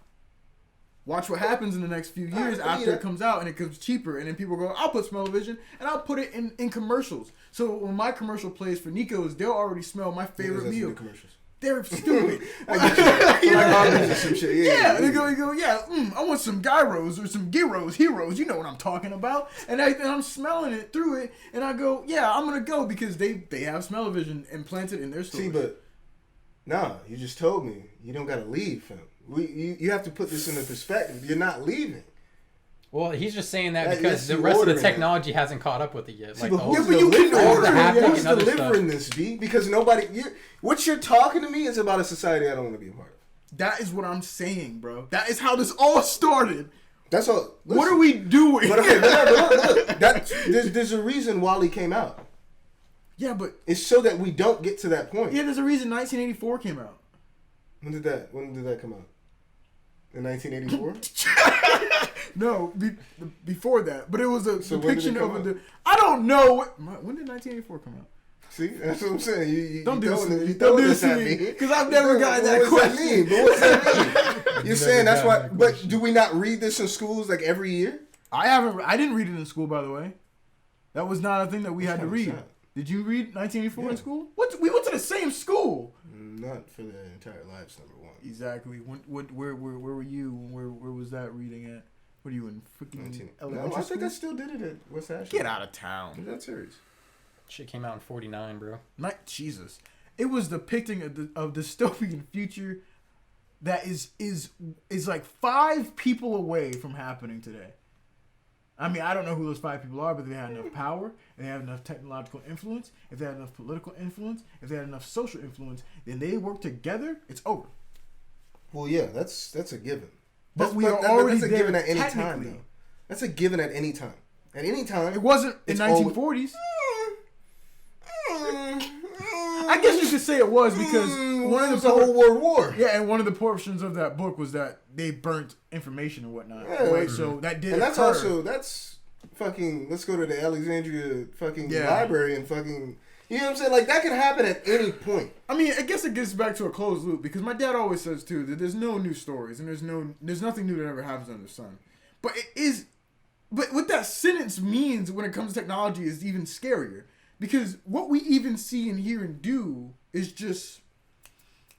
Watch what happens in the next few years Yeah. after it comes out and it comes cheaper. And then people go, I'll put smell-o-vision and I'll put it in commercials. So when my commercial plays for Nico's, they'll already smell my favorite meal. The commercials. They're stupid. Some shit. Yeah, they go, I want some gyros or some heroes. You know what I'm talking about. And I'm smelling it through it, and I go, yeah, I'm gonna go because they have smell-o-vision implanted in their stores. See, but nah, you just told me you don't gotta leave, fam. You have to put this into perspective. You're not leaving. Well, he's just saying that Yes, because the you rest of the ordering technology hasn't caught up with it yet. See, Like, but the whole- who's but you can delivering? order haptic Who's and other delivering this, B? Because what you're talking to me is about a society I don't want to be a part of. That is what I'm saying, bro. That is how this all started. That's all. Listen, What are we doing? But okay, look, there's a reason Wall-E came out. Yeah, but It's so that we don't get to that point. yeah, there's a reason 1984 came out. When did that come out? In 1984? No, before that. But it was a So when did it depiction come of out? I don't know. When did 1984 come out? See, that's what I'm saying. You Don't do this to me. you Don't throwing do this to at me. Because I've never gotten that What does question. that mean? But what's that mean? You're saying that's why. gotten that But question. do we not read this in schools like every year? I didn't read it in school, by the way. That was not a thing that we had to read. sad. Did you read 1984 in Yeah. school? What? We went to the same school. Not for their entire lives, number one. Exactly. Where were you? Where was that reading at? What are you in freaking 19. elementary No, I think school? I still did it at West Ashland. Get out of town. That's serious. shit came out in 49, bro. Not Jesus. It was depicting a dystopian future that is like 5 people away from happening today. I mean, I don't know who those 5 people are, but they had enough power, if they have enough technological influence, if they had enough political influence, if they had enough social influence, then they work together, it's over. Well, yeah, that's a given. But we are already that's a there given at any time, technically. though. That's a given at any time. At any time. It wasn't in It's 1940s. I guess you could say it was because one of the whole World War. Yeah, and one of the portions of that book was that they burnt information and whatnot. Yeah. Right, so that did And that's occur. that's fucking, let's go to the Alexandria fucking Yeah. library and fucking, you know what I'm saying? Like, that could happen at any point. I mean, I guess it gets back to a closed loop because my dad always says too that there's no new stories and there's nothing new that ever happens under the sun. But but what that sentence means when it comes to technology is even scarier because what we even see and hear and do is just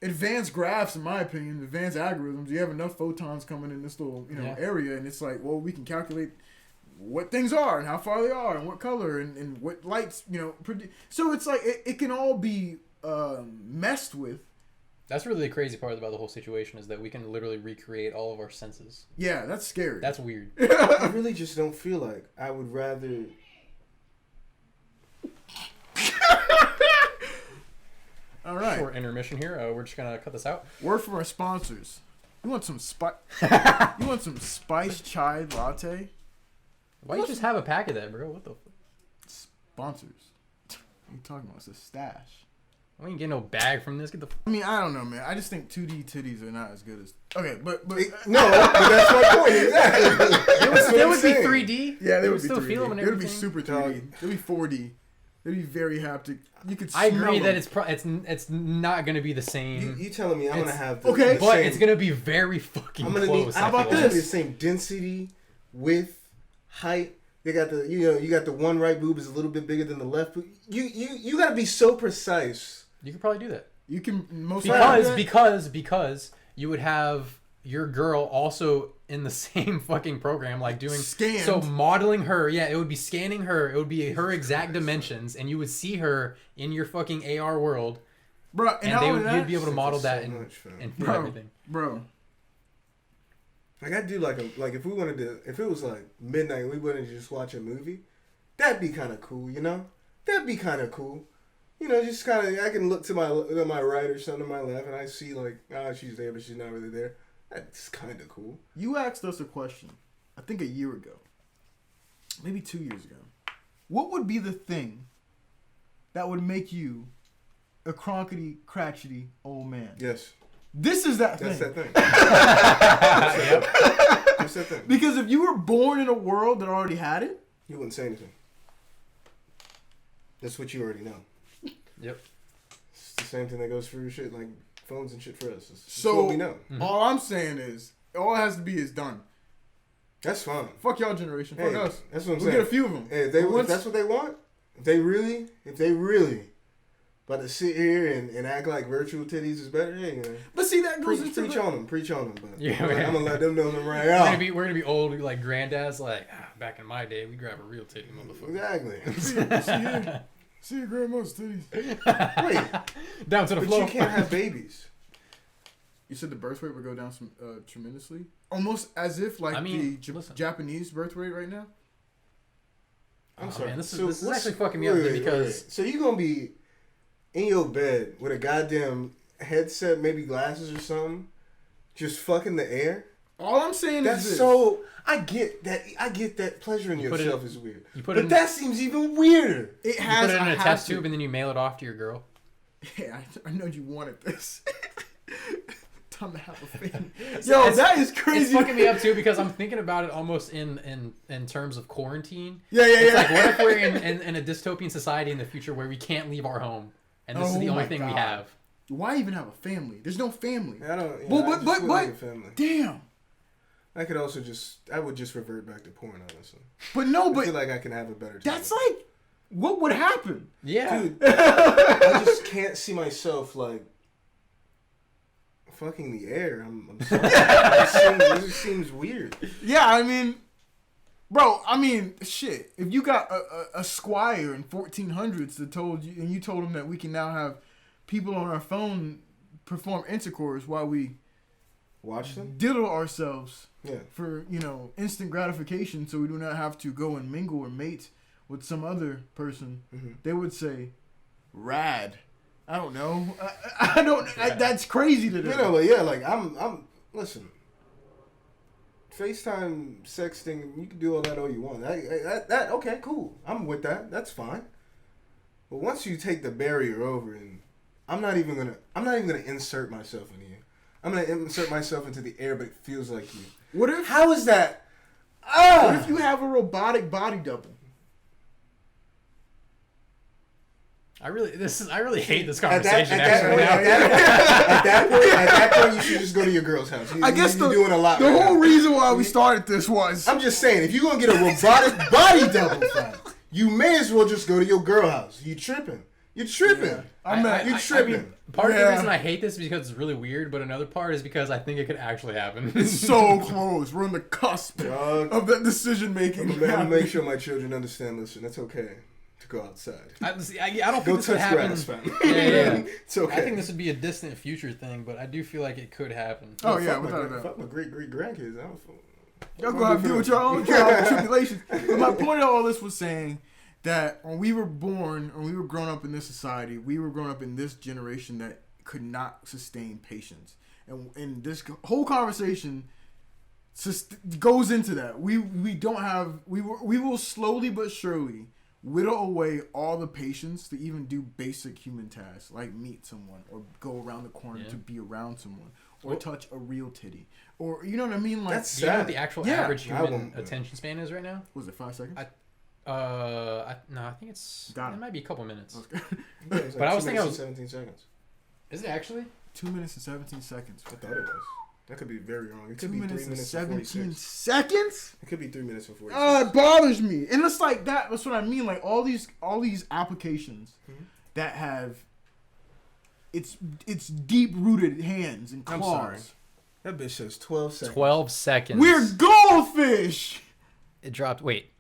advanced graphs, in my opinion, advanced algorithms. You have enough photons coming in this little area, and it's like, well, we can calculate what things are and how far they are and what color and what lights so it's like it can all be messed with. That's really the crazy part about the whole situation is that we can literally recreate all of our senses. Yeah, that's scary. That's weird. I really just don't feel like I would rather. All right. Short intermission here. We're just gonna cut this out. Word from our sponsors. You want some You want some spiced chai latte? Why you just have a pack of that, bro? What the? Sponsors. What are you talking about? It's a stash. We ain't getting no bag from this. Get the. I mean, I don't know, man. I just think 2D titties are not as good as. Okay, but No, but that's my point, exactly. It would be saying. 3D. yeah, they You would be still 3D. feel them and They would be everything. super 3D. They'd be 4D. They'd be very haptic. You could. I smell agree that them. it's not gonna be the same. You telling me I'm gonna It's- have the, okay, the but same, it's gonna be very fucking I'm gonna close. need. I How about feel It's like. gonna be the same density, width, height. They got the you got the one right boob is a little bit bigger than the left boob. You gotta be so precise. You could probably do that You can most because you would have your girl also in the same fucking program, like doing Scanned. so modeling her. Yeah, it would be scanning her. It would be her exact dimensions, and you would see her in your fucking AR world. Bro, And you'd be able to model that and do everything. Bro. Like I do like if we wanted to, if it was like midnight and we wanted to just watch a movie, that'd be kind of cool, you know? That'd be kind of cool. You know, just kind of, I can look to my right or something to my left and I see like, she's there but she's not really there. That's kind of cool. You asked us a question, I think a year ago, maybe 2 years ago. What would be the thing that would make you a cronkety, cratchety old man? Yes. This is that thing. That's that thing. That's that thing. Because if you were born in a world that already had it, you wouldn't say anything. That's what you already know. Yep. It's the same thing that goes for shit like phones and shit for us. It's so what we know. All I'm saying is, all it has to be is done. That's fine. Fuck y'all generation. Fuck us. That's what I'm we'll saying. Get a few of them. Hey, if that's what they want, if they really about to sit here and act like virtual titties is better, hey, but see, that goes into preach on them. But yeah, I'm gonna let them know them right out. We're gonna be old like granddads. Like back in my day, we grab a real titty, motherfucker. Exactly. See your grandma's titties. Wait, down to the floor. But you can't have babies. You said the birth rate would go down tremendously, almost as if like the Japanese birth rate right now. I'm sorry. Man, this is actually fucking me up because so you gonna be in your bed with a goddamn headset, maybe glasses or something, just fucking the air. All I'm saying is this. So I get that pleasure in yourself is weird. But that seems even weirder. It has. You put it in a test tube and then you mail it off to your girl. Yeah, I know you wanted this. Time to have a family. Yo, that is crazy. It's fucking me up too because I'm thinking about it almost in terms of quarantine. Yeah. It's like, what if we're in a dystopian society in the future where we can't leave our home and this is the only thing we have? Why even have a family? There's no family. I don't. Yeah, but like a family. Damn. I could also I would just revert back to porn, honestly. But no, I feel like I can have a better time. That's like, what would happen? Yeah. Dude, I just can't see myself like fucking the air. I'm sorry. It just seems weird. Yeah, I mean, bro, shit. If you got a squire in 1400s that told you, and you told him that we can now have people on our phone perform intercourse while we watch them, diddle ourselves, yeah, for instant gratification, so we do not have to go and mingle or mate with some other person, they would say, "Rad." I don't know. I don't. That's crazy to them. But yeah, like I'm. Listen. FaceTime, sexting, you can do all that all you want. That okay, cool. I'm with that. That's fine. But once you take the barrier over, and I'm not even gonna insert myself into you. I'm gonna insert myself into the air, but it feels like you. What if? How is that? What if you have a robotic body double? I really hate this conversation. At that point, you should just go to your girl's house. I guess you're doing a lot. The whole reason why we started this was. I'm just saying, if you're gonna get a robotic body double, you may as well just go to your girl house. You tripping? You're tripping. Yeah. You're tripping. Part of the reason I hate this is because it's really weird, but another part is because I think it could actually happen. It's so close. We're on the cusp of that decision making. I'm gonna make sure my children understand. Listen, that's okay to go outside. I don't think this would happen. Yeah. It's okay. I think this would be a distant future thing, but I do feel like it could happen. Oh yeah, without a doubt. Fuck my great grandkids. Y'all gonna have to deal with your own trials and tribulations. But my point of all this was saying that when we were born, when we were grown up in this society, we were grown up in this generation that could not sustain patience. And this whole conversation goes into that. We will slowly but surely whittle away all the patience to even do basic human tasks like meet someone or go around the corner to be around someone or touch a real titty or you know what I mean. Like that's do you know what the actual average human attention attention span is right now? Was it 5 seconds? I think it might be a couple minutes. But I was thinking 17 seconds. Is it actually 2 minutes and 17 seconds? I thought it was. That could be very wrong. It could 2 be 3 minutes minutes and and 17 46. seconds? It could be 3 minutes and 46. Oh, it bothers me. And it's like that. That's what I mean. Like all these applications that have its deep rooted hands and claws. I'm sorry. That bitch says 12 seconds. 12 seconds. We're goldfish. It dropped. Wait.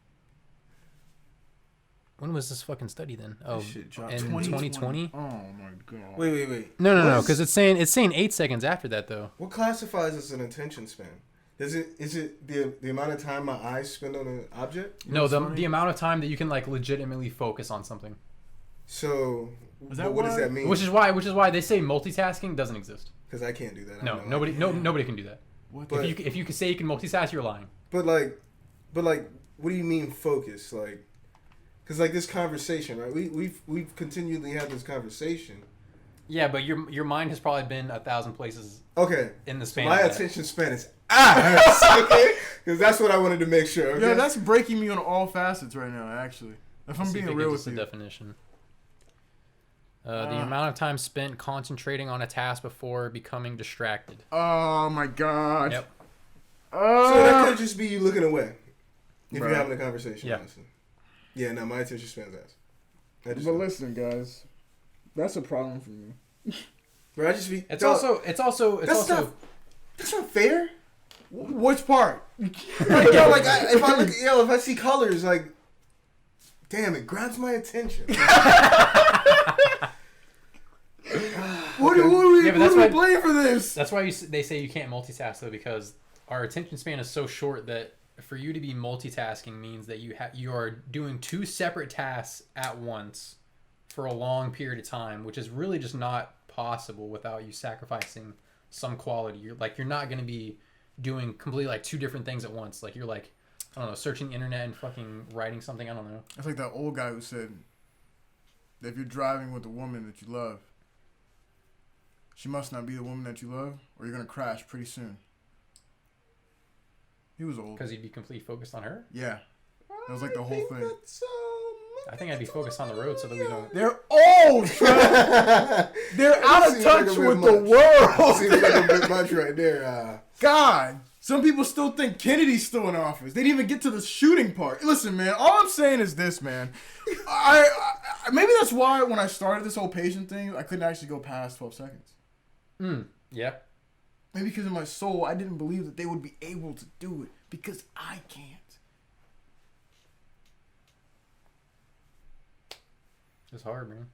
When was this fucking study then? Oh, shit dropped in 2020. Oh my god. Wait. No, because it's saying 8 seconds after that though. What classifies as an attention span? Is it the amount of time my eyes spend on an object? No, the amount of time that you can like legitimately focus on something. So, that what does that mean? Which is why they say multitasking doesn't exist. Because I can't do that. No, nobody can do that. What? If you can say you can multitask, you're lying. But what do you mean focus? Like, because like this conversation, right? We've continually had this conversation. Yeah, but your mind has probably been 1,000 places. Okay. In the span. So my attention span is okay, because that's what I wanted to make sure. Okay? Yeah, that's breaking me on all facets right now. Actually, if I'm being real with you. Definition. The amount of time spent concentrating on a task before becoming distracted. Oh my god. Yep. So that could just be you looking away if you're having a conversation. Yeah. Honestly. Yeah. No, my attention span's ass. But listen, guys, that's a problem for me. Bro, I just be. It's also. That's not fair. Which part? Like, yo, like if I see colors, like, damn, it grabs my attention. What do we blame for this? That's why they say you can't multitask though, because our attention span is so short that for you to be multitasking means that you are doing 2 separate tasks at once for a long period of time, which is really just not possible without you sacrificing some quality. You're not going to be doing completely like 2 different things at once. Like you're like, I don't know, searching the internet and fucking writing something. I don't know. It's like that old guy who said that if you're driving with a woman that you love, she must not be the woman that you love, or you're gonna crash pretty soon. He was old. Because you'd be completely focused on her? Yeah. That was like the whole thing. I think I'd be focused on the road so that we don't... They're old, Trev. They're out of touch with the world. Seems like a bit much right there. God. Some people still think Kennedy's still in office. They didn't even get to the shooting part. Listen, man, all I'm saying is this, man. I maybe that's why when I started this whole patient thing, I couldn't actually go past 12 seconds. Yeah. Maybe because in my soul, I didn't believe that they would be able to do it because I can't. It's hard, man.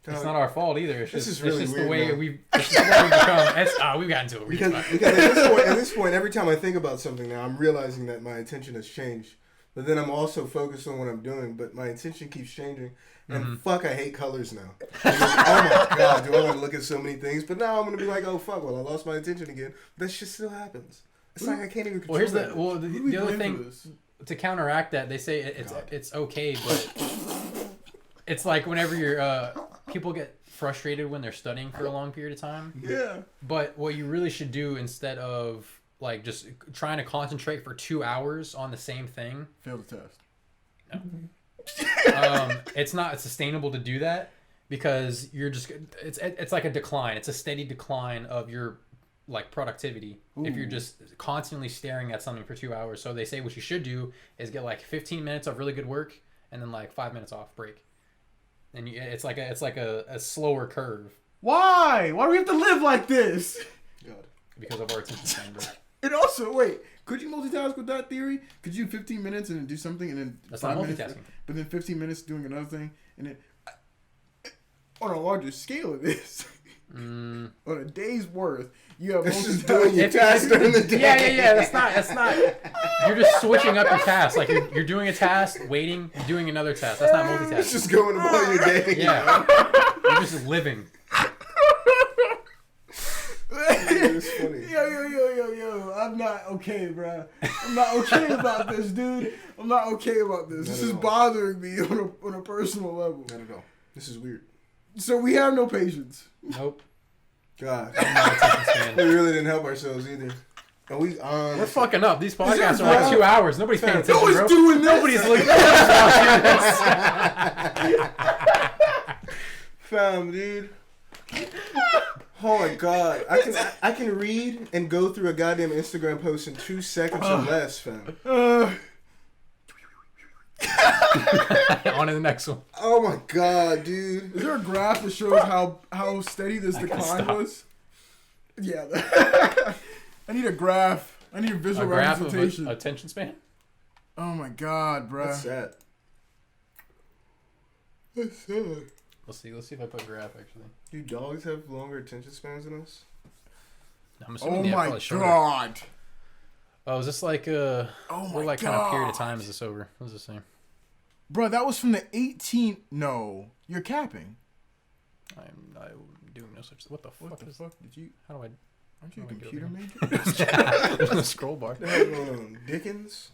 It's not our fault either. It's just the way we've become. We've gotten to it. Because at this point, every time I think about something now, I'm realizing that my attention has changed. But then I'm also focused on what I'm doing, but my attention keeps changing. And fuck, I hate colors now. Like, oh my god, do I want to look at so many things? But now I'm going to be like, oh fuck, well, I lost my attention again. That shit still happens. It's like I can't even control that. The other thing, to counteract that, they say it's okay, but it's like whenever you're... people get frustrated when they're studying for a long period of time. Yeah. But what you really should do instead of like just trying to concentrate for 2 hours on the same thing. Fail the test. No. It's not sustainable to do that because you're just it's like a decline. It's a steady decline of your like productivity if you're just constantly staring at something for 2 hours. So they say what you should do is get like 15 minutes of really good work and then like 5 minutes off break. And it's like a slower curve. Why? Why do we have to live like this? God. Because of our attention span, bro. And also, wait, could you multitask with that theory? Could you 15 minutes and then do something and then that's 5 not minutes, multitasking. but then 15 minutes doing another thing and then on a larger scale of this, on a day's worth, you have just doing your task during the day. Yeah. That's not. You're just switching up your tasks. Like you're doing a task, waiting, doing another task. That's not multitasking. It's just going about your day. Yeah. You're just living. It's funny. Yo. I'm not okay, bro. I'm not okay about this, dude. I'm not okay about this. This is bothering me on a personal level. Not at all. This is weird. So we have no patience. Nope. God. We really didn't help ourselves either. And we're fucking up. These podcasts are like 2 hours. Nobody's paying attention, no one's bro. doing this. Nobody's looking at this. Fam, dude. Oh my god. I can read and go through a goddamn Instagram post in 2 seconds or less, fam. On to the next one. Oh my god, dude. Is there a graph that shows how steady this decline was? Yeah. I need a graph. I need a visual representation. Of attention span? Oh my god, bruh. That's sad. That's sad. Let's see if I put graph actually. Do dogs have longer attention spans than us? I'm assuming Oh they have my probably shorter. god. Oh, is this like Oh what my like kind of period of God. time is this over? What does this say? Bro, that was from the 18. No, you're capping. I'm doing no such. What the fuck? What the is fuck did you? How do I? Aren't you a Oh, I get computer over major? There's a scroll bar. Dickens?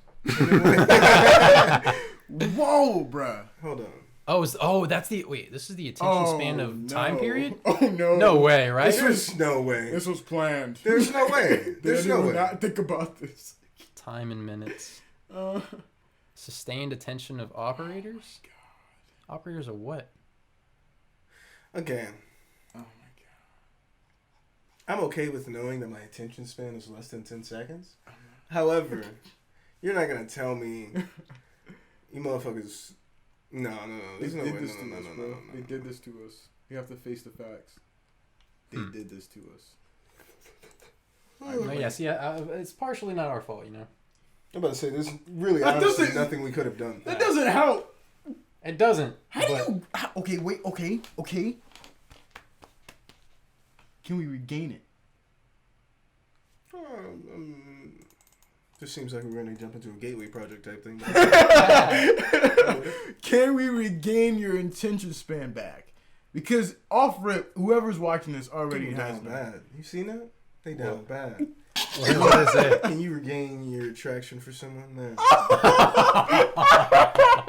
Whoa, bruh. Hold on. That's the wait. This is the attention span of time no. period. Oh no. No way, right? There's no way. This was planned. There's no way. There's Did no anyone way. not think about this? Time in minutes. Uh, Sustained attention of operators. Operators of what? Again, oh my I'm okay with knowing that my attention span is less than 10 seconds. However, you're not going to tell me, you motherfuckers, no. There's no way. No. They did this to us. We have to face the facts. They did this to us. No, yes, yeah. It's partially not our fault, you know. I'm about to say, there's really That honestly doesn't- nothing we could have done. That doesn't help. It doesn't. How do but- you? Okay, wait. Okay. Can we regain it? This seems like we're going to jump into a gateway project type thing. Can we regain your attention span back? Because off rip, whoever's watching this already People has down them. bad. You seen that? They down bad. What is it? Can you regain your attraction for someone? Man.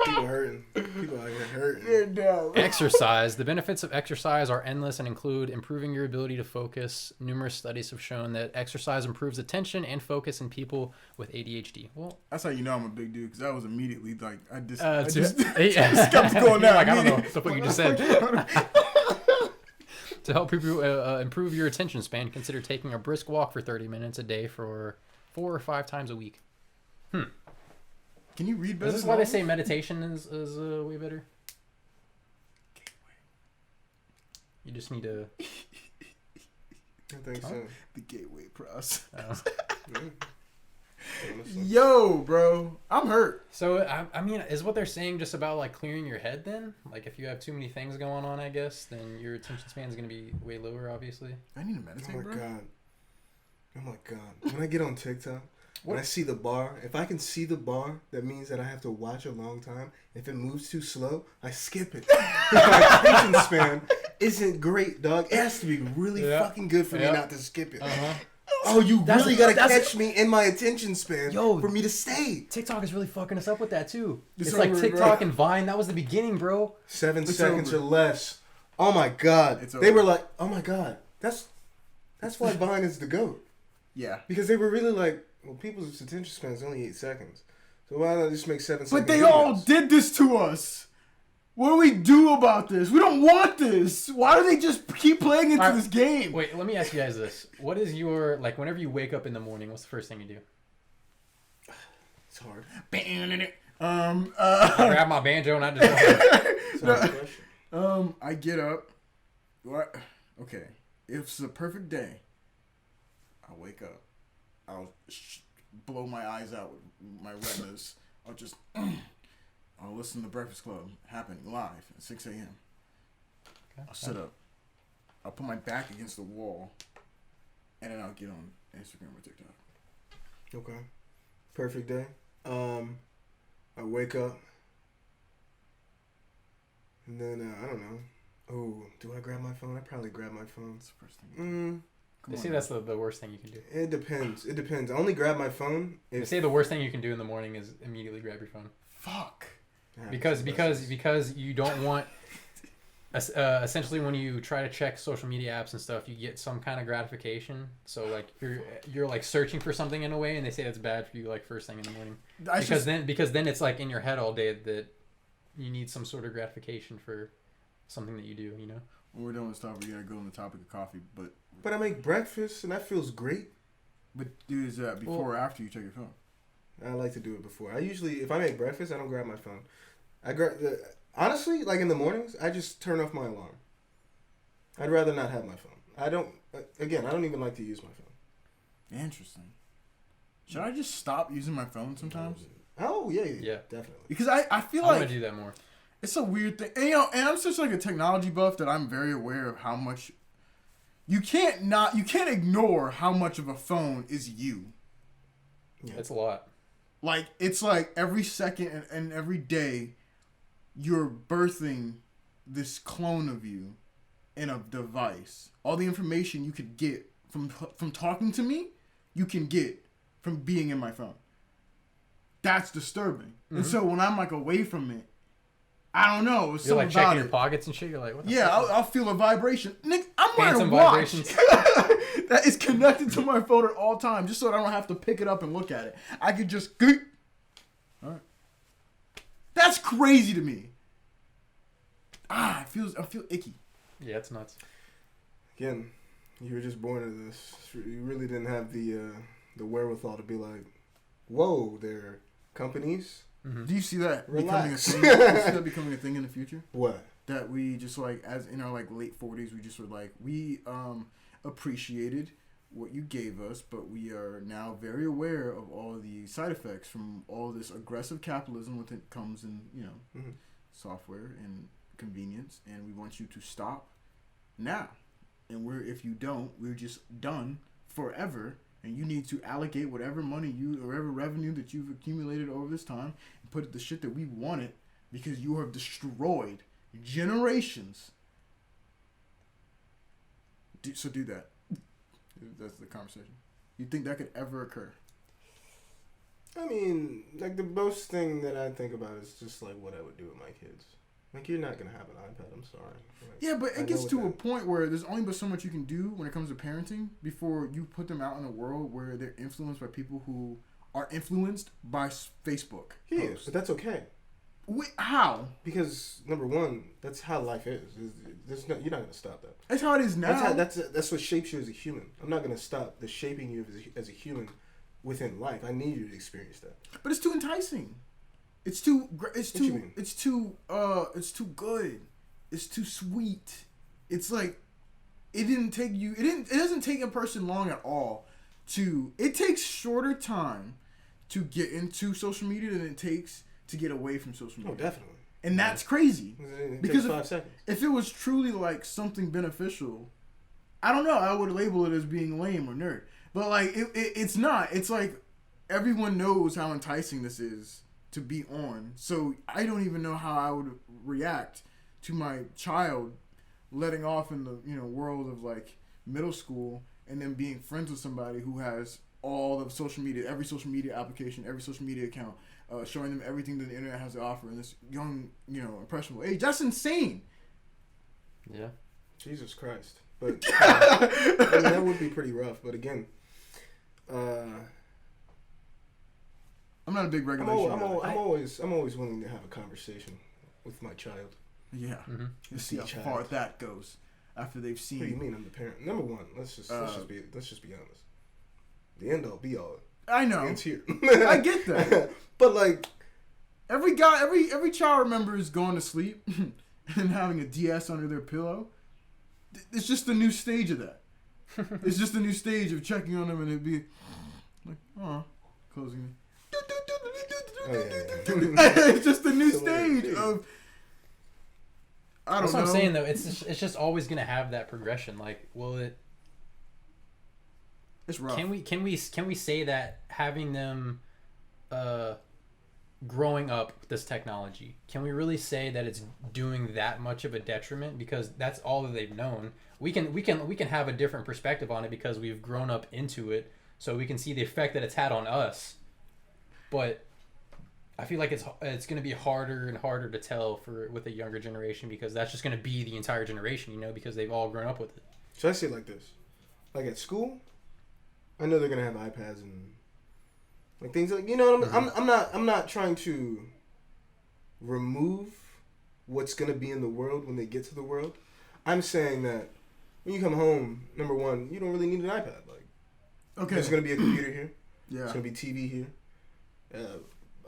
People hurting. People out here hurting. They're down. Exercise. The benefits of exercise are endless and include improving your ability to focus. Numerous studies have shown that exercise improves attention and focus in people with ADHD. Well, That's how you know I'm a big dude, because I was immediately like, I just skeptical now. Like, I don't know what the fuck you just said. To help improve your attention span, consider taking a brisk walk for 30 minutes a day for 4 or 5 times a week. Can you read better? Is this why they say meditation is way better? You just need to... I think so. The gateway process. Yeah. Honestly. Yo, bro, I'm hurt. So, I mean, is what they're saying just about, like, clearing your head then? Like, if you have too many things going on, I guess, then your attention span is going to be way lower, obviously. I need to meditate, Oh my bro. god. Oh my god. When I get on TikTok, when I see the bar, if I can see the bar, that means that I have to watch a long time. If it moves too slow, I skip it. My attention span isn't great, dog. It has to be really fucking good for me not to skip it. Uh-huh. Oh, you really gotta that's- catch me in my attention span for me to stay. TikTok is really fucking us up with that, too. It's It's like over, TikTok bro. and Vine. That was the beginning, bro. 7 It's seconds over. or less. Oh my god. It's They over. were like, oh my god. That's why Vine is the GOAT. Yeah. Because they were really like, well, people's attention span is only 8 seconds. So why not just make 7 seconds? But they all did this to us. What do we do about this? We don't want this. Why do they just keep playing into Alright, this game? Wait, let me ask you guys this. What is your, like, whenever you wake up in the morning, what's the first thing you do? It's hard. I grab my banjo and I just... It's a hard question. I get up. What? Okay. If it's a perfect day, I'll wake up. I'll blow my eyes out with my retinas. I'll just... I'll listen to Breakfast Club happening live at 6 a.m. Okay. I'll sit up. I'll put my back against the wall. And then I'll get on Instagram or TikTok. Okay. Perfect day. I wake up. And then, I don't know. Oh, do I grab my phone? I probably grab my phone. That's the first thing. They say that's the worst thing you can do. It depends. It depends. I only grab my phone They if... say the worst thing you can do in the morning is immediately grab your phone. Fuck. Because you don't want... essentially, when you try to check social media apps and stuff, you get some kind of gratification. So like you're like searching for something in a way, and they say that's bad for you like first thing in the morning. Because then it's like in your head all day that you need some sort of gratification for something that you do. You know. When we're done with this topic, we gotta go on the topic of coffee. But I make breakfast, and that feels great. But dude, is that before or after you check your phone? I like to do it before. I usually, if I make breakfast, I don't grab my phone. Honestly, like in the mornings, I just turn off my alarm. I'd rather not have my phone. I don't. Again, I don't even like to use my phone. Interesting. Should I just stop using my phone sometimes? Oh yeah, definitely. Because I feel I like want to do that more. it's a weird thing, and, you know, and I'm such like a technology buff that I'm very aware of how much you can't ignore how much of a phone is you. Yeah. It's a lot. Like it's like every second and every day, you're birthing this clone of you in a device. All the information you could get from talking to me, you can get from being in my phone. That's disturbing. Mm-hmm. And so when I'm like away from it, I don't know. You're like checking your pockets and shit. You're like, what the fuck? I'll feel a vibration. Nick, I'm wearing a watch that is connected to my phone at all times, just so that I don't have to pick it up and look at it. I could just all right. That's crazy to me. I feel icky. Yeah, it's nuts. Again, you were just born into this. You really didn't have the wherewithal to be like, whoa, there are companies. Mm-hmm. Do you see that becoming a thing? Do you see that becoming a thing in the future? What? That we just like, as in our like late 40s, we just were like, we appreciated what you gave us, but we are now very aware of all of the side effects from all this aggressive capitalism with it comes in, you know, mm-hmm. software and convenience, and we want you to stop now. And if you don't, we're just done forever. And you need to allocate whatever money or whatever revenue that you've accumulated over this time and put it the shit that we wanted, because you have destroyed generations. So do that. That's the conversation. You think that could ever occur? I mean, like, the most thing that I think about is just like what I would do with my kids. Like, you're not gonna have an iPad. I'm sorry. Like, yeah, but it gets to a point where there's only but so much you can do when it comes to parenting before you put them out in a world where they're influenced by people who are influenced by Facebook. Yeah, but that's okay. Wait, how? Because number one, that's how life is. You're not gonna stop that. That's how it is now. That's what shapes you as a human. I'm not gonna stop the shaping you as a human within life. I need you to experience that. But it's too enticing. It's too good. It's too sweet. It's like it doesn't take a person long at all it takes shorter time to get into social media than it takes to get away from social media. Oh, definitely. And that's crazy. It because takes 5 seconds. If it was truly like something beneficial, I don't know, I would label it as being lame or nerd. But like it's not. It's like everyone knows how enticing this is to be on. So I don't even know how I would react to my child letting off in the, you know, world of like middle school and then being friends with somebody who has all of social media, every social media application, every social media account, showing them everything that the internet has to offer in this young, you know, impressionable age. That's insane. Yeah. Jesus Christ. But I mean, that would be pretty rough. But again, I'm not a big regulation. I'm always willing to have a conversation with my child. Yeah. Mm-hmm. Let's see how far that goes after they've seen. What do you mean I'm the parent? Number one, let's just be honest. The end all be all. I know. It's here. I get that. But like every child remembers going to sleep and having a DS under their pillow. It's just a new stage of that. It's just a new stage of checking on them and it'd be like, oh, closing it. It's just a new stage of. I don't know. That's what I'm saying though. It's just always gonna have that progression. Like, will it? It's rough. Can we say that having them, growing up with this technology, can we really say that it's doing that much of a detriment? Because that's all that they've known. We can have a different perspective on it because we've grown up into it, so we can see the effect that it's had on us. But I feel like it's going to be harder and harder to tell with a younger generation because that's just going to be the entire generation, you know, because they've all grown up with it. So I see it like this: like at school, I know they're going to have iPads and like things like, you know. I'm not trying to remove what's going to be in the world when they get to the world. I'm saying that when you come home, number one, you don't really need an iPad. Like, okay, there's going to be a computer here. Yeah, there's going to be TV here.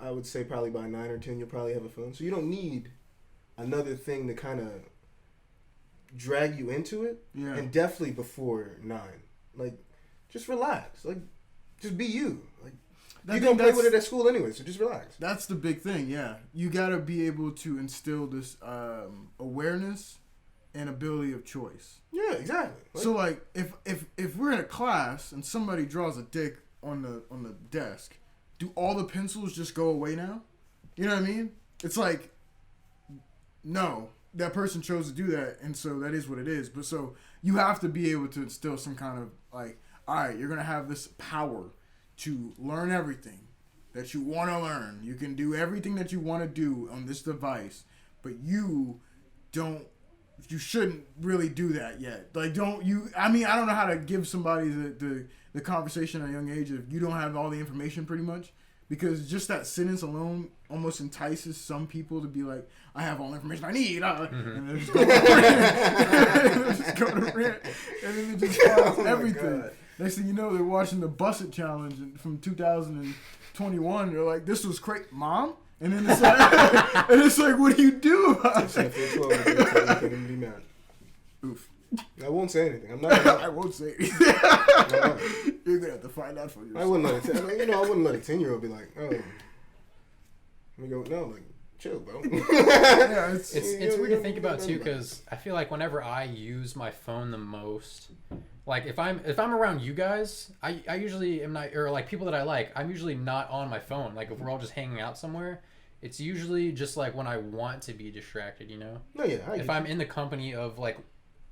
I would say probably by 9 or 10 you'll probably have a phone. So you don't need another thing to kind of drag you into it. Yeah. And definitely before 9. Like, just relax. Like, just be you. Like, you don't play with it at school anyway, so just relax. That's the big thing, yeah. You gotta be able to instill this awareness and ability of choice. Yeah, exactly. Like, so like, if we're in a class and somebody draws a dick on the desk, do all the pencils just go away now? You know what I mean? It's like, no, that person chose to do that, and so that is what it is. But so you have to be able to instill some kind of like, all right, you're gonna have this power to learn everything that you want to learn. You can do everything that you want to do on this device, but you shouldn't really do that yet. Like, I don't know how to give somebody the conversation at a young age if you don't have all the information pretty much, because just that sentence alone almost entices some people to be like, I have all the information I need, and then just go to rant, and then they just follow everything. God. Next thing you know, they're watching the Busset Challenge from 2021. They're like, "This was crazy, Mom." And then it's like, what do you do about it? Oof. I won't say anything. I'm not. I won't say anything. You're gonna have to find out for yourself. I wouldn't let a 10-year-old be like, "Oh, let me go." No, like, chill, bro. Yeah, it's weird to think about too, because I feel like whenever I use my phone the most. Like, if I'm around you guys, I usually am not, or like people that I like, I'm usually not on my phone. Like, if we're all just hanging out somewhere, it's usually just like when I want to be distracted, you know? No, yeah. If I'm in the company of like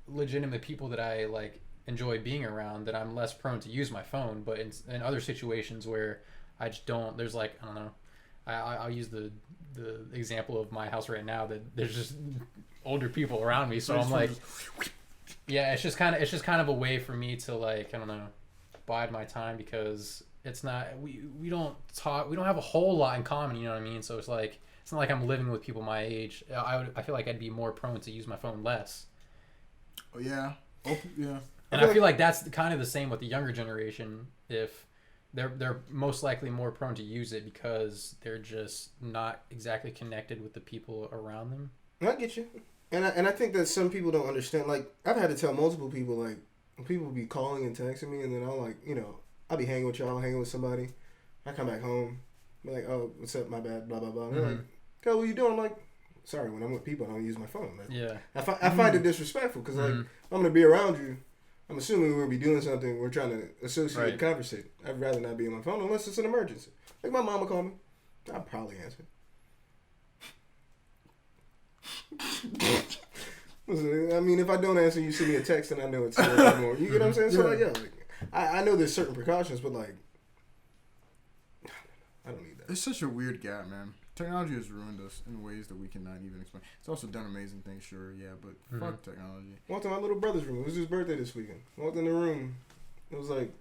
legitimate people that I like enjoy being around, then I'm less prone to use my phone. But in other situations where I just don't, there's like, I don't know, I'll use the example of my house right now that there's just older people around me, so I'm like. Yeah, it's just kind of a way for me to, like, I don't know, bide my time, because it's not, we don't have a whole lot in common, you know what I mean? So it's not like I'm living with people my age. I feel like I'd be more prone to use my phone less. Oh yeah. Yeah. And I feel like that's kind of the same with the younger generation. If they're most likely more prone to use it because they're just not exactly connected with the people around them. I get you. And I think that some people don't understand. Like, I've had to tell multiple people, like, people be calling and texting me, and then I'll, like, you know, I'll be hanging with y'all, hanging with somebody. I come back home, be like, oh, what's up, my bad, blah, blah, blah. And they're like, okay, what are you doing? I'm like, sorry, when I'm with people, I don't use my phone. Like, yeah. I find it disrespectful, because, like, I'm going to be around you. I'm assuming we're going to be doing something. We're trying to associate and conversate. I'd rather not be on my phone unless it's an emergency. Like, my mama called me. I'd probably answer. Listen, I mean, if I don't answer, you send me a text and I know it's more. You get what I'm saying? So, like, yeah, like, I know there's certain precautions, but, like, I don't need that. It's such a weird gap, man. Technology has ruined us in ways that we cannot even explain. It's also done amazing things, sure, yeah, but fuck technology. Walked in my little brother's room. It was his birthday this weekend. Walked in the room. It was like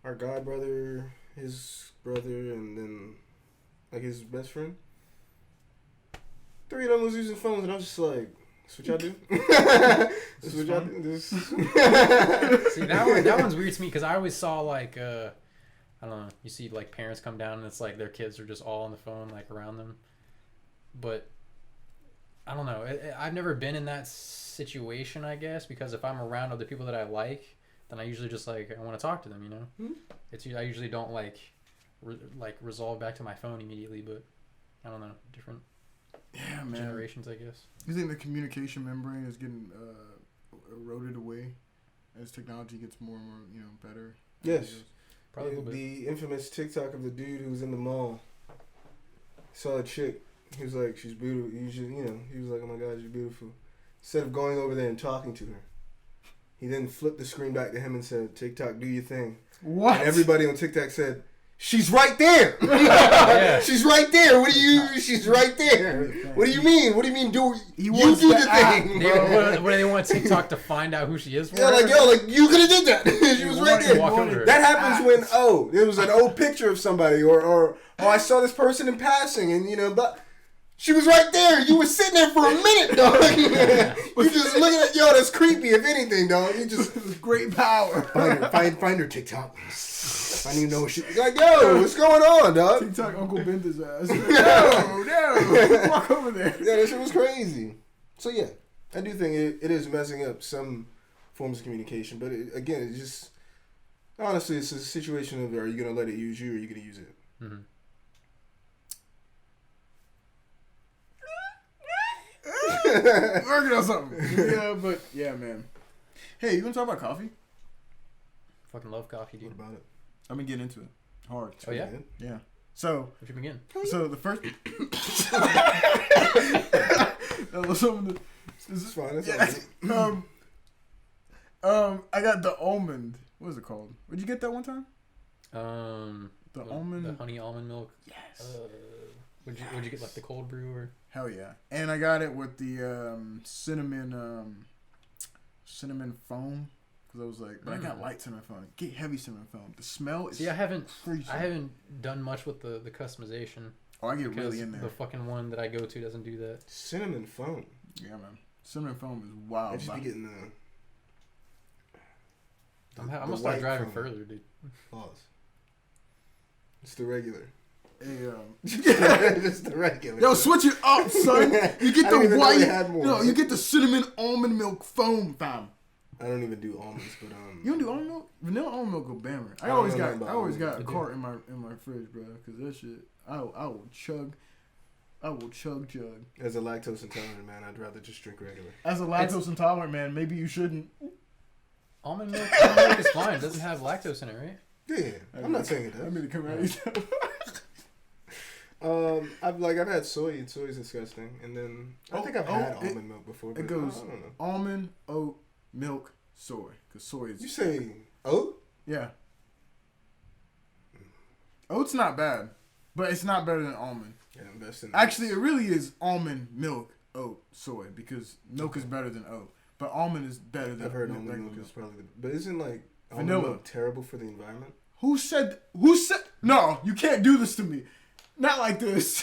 our god brother, his brother, and then like his best friend. 3 of them was using phones, and I was just like, "That's what y'all do." That's what y'all do. See, that one's weird to me, because I always saw like I don't know. You see like parents come down and it's like their kids are just all on the phone, like around them. But I don't know. I've never been in that situation, I guess, because if I'm around other people that I like, then I usually just like I want to talk to them, you know. Mm-hmm. I usually don't like resolve back to my phone immediately, but I don't know, different generations, I guess. You think the communication membrane is getting eroded away as technology gets more and more, you know, better? Yes. Probably a little bit. The infamous TikTok of the dude who was in the mall saw a chick. He was like, she's beautiful. He was like, oh my God, she's beautiful. Instead of going over there and talking to her, he then flipped the screen back to him and said, TikTok, do your thing. What? And everybody on TikTok said, she's right there. Yeah. She's right there. She's right there. What do you mean? What do you mean? You do the thing. What do they want TikTok to find out who she is for? Yeah, like you could have did that. She was right there. That happens when there was an old picture of somebody, or I saw this person in passing, and but she was right there. You were sitting there for a minute, dog. You just looking at that's creepy. If anything, dog, you just great power. Find her TikTok. I didn't even know what she like. Yo, what's going on, dog? TikTok Uncle bent his ass. No, walk over there. Yeah, that shit was crazy. So yeah, I do think it is messing up some forms of communication, but again, it's just honestly, it's a situation of are you gonna let it use you or are you gonna use it? Mm-hmm. Working on something. Yeah, but yeah, man. Hey, you wanna talk about coffee? Fucking love coffee, dude. What about it? I've been getting into it hard. Oh yeah. Yeah. So. Where'd you begin? So the first. That was something. This is fine. It's Yeah. I got the almond. What is it called? Where'd you get that one time? The almond. The honey almond milk. Yes. Would you get like the cold brew or? Hell yeah! And I got it with the cinnamon foam because I was like, but I got light cinnamon foam. Get heavy cinnamon foam. The smell is. See, I haven't freezing. done much with the customization. Oh, I get really in there. The fucking one that I go to doesn't do that. cinnamon foam. Yeah, man. Cinnamon foam is wild. I just be getting I'm gonna start driving further, dude. Pause. It's the regular. Hey, Just the regular. Yo, switch it up, son. You get the white. More. No, you get the cinnamon almond milk foam, fam. I don't even do almonds, but You don't do almond milk? Vanilla almond milk go bammer. I always got a cart in my fridge, bro. Cause that shit, I will chug. as a lactose intolerant man, I'd rather just drink regular. As a lactose intolerant man, maybe you shouldn't. Almond milk is fine. It doesn't have lactose in it, right? Yeah, I'm not saying it does. I mean to come out yourself. I've had soy, and soy is disgusting. And then I think I've had almond milk before. But It goes I don't know. almond, oat, milk, soy. Cause soy is. You say oat? Yeah. Oat's not bad, but it's not better than almond. Yeah, invest in. Actually, it really is almond, milk, oat, soy because milk is better than oat, but almond is better than. I've heard almond regular milk is probably the. But isn't like Vanilla. almond milk terrible for the environment? Who said? No, you can't do this to me. Not like this.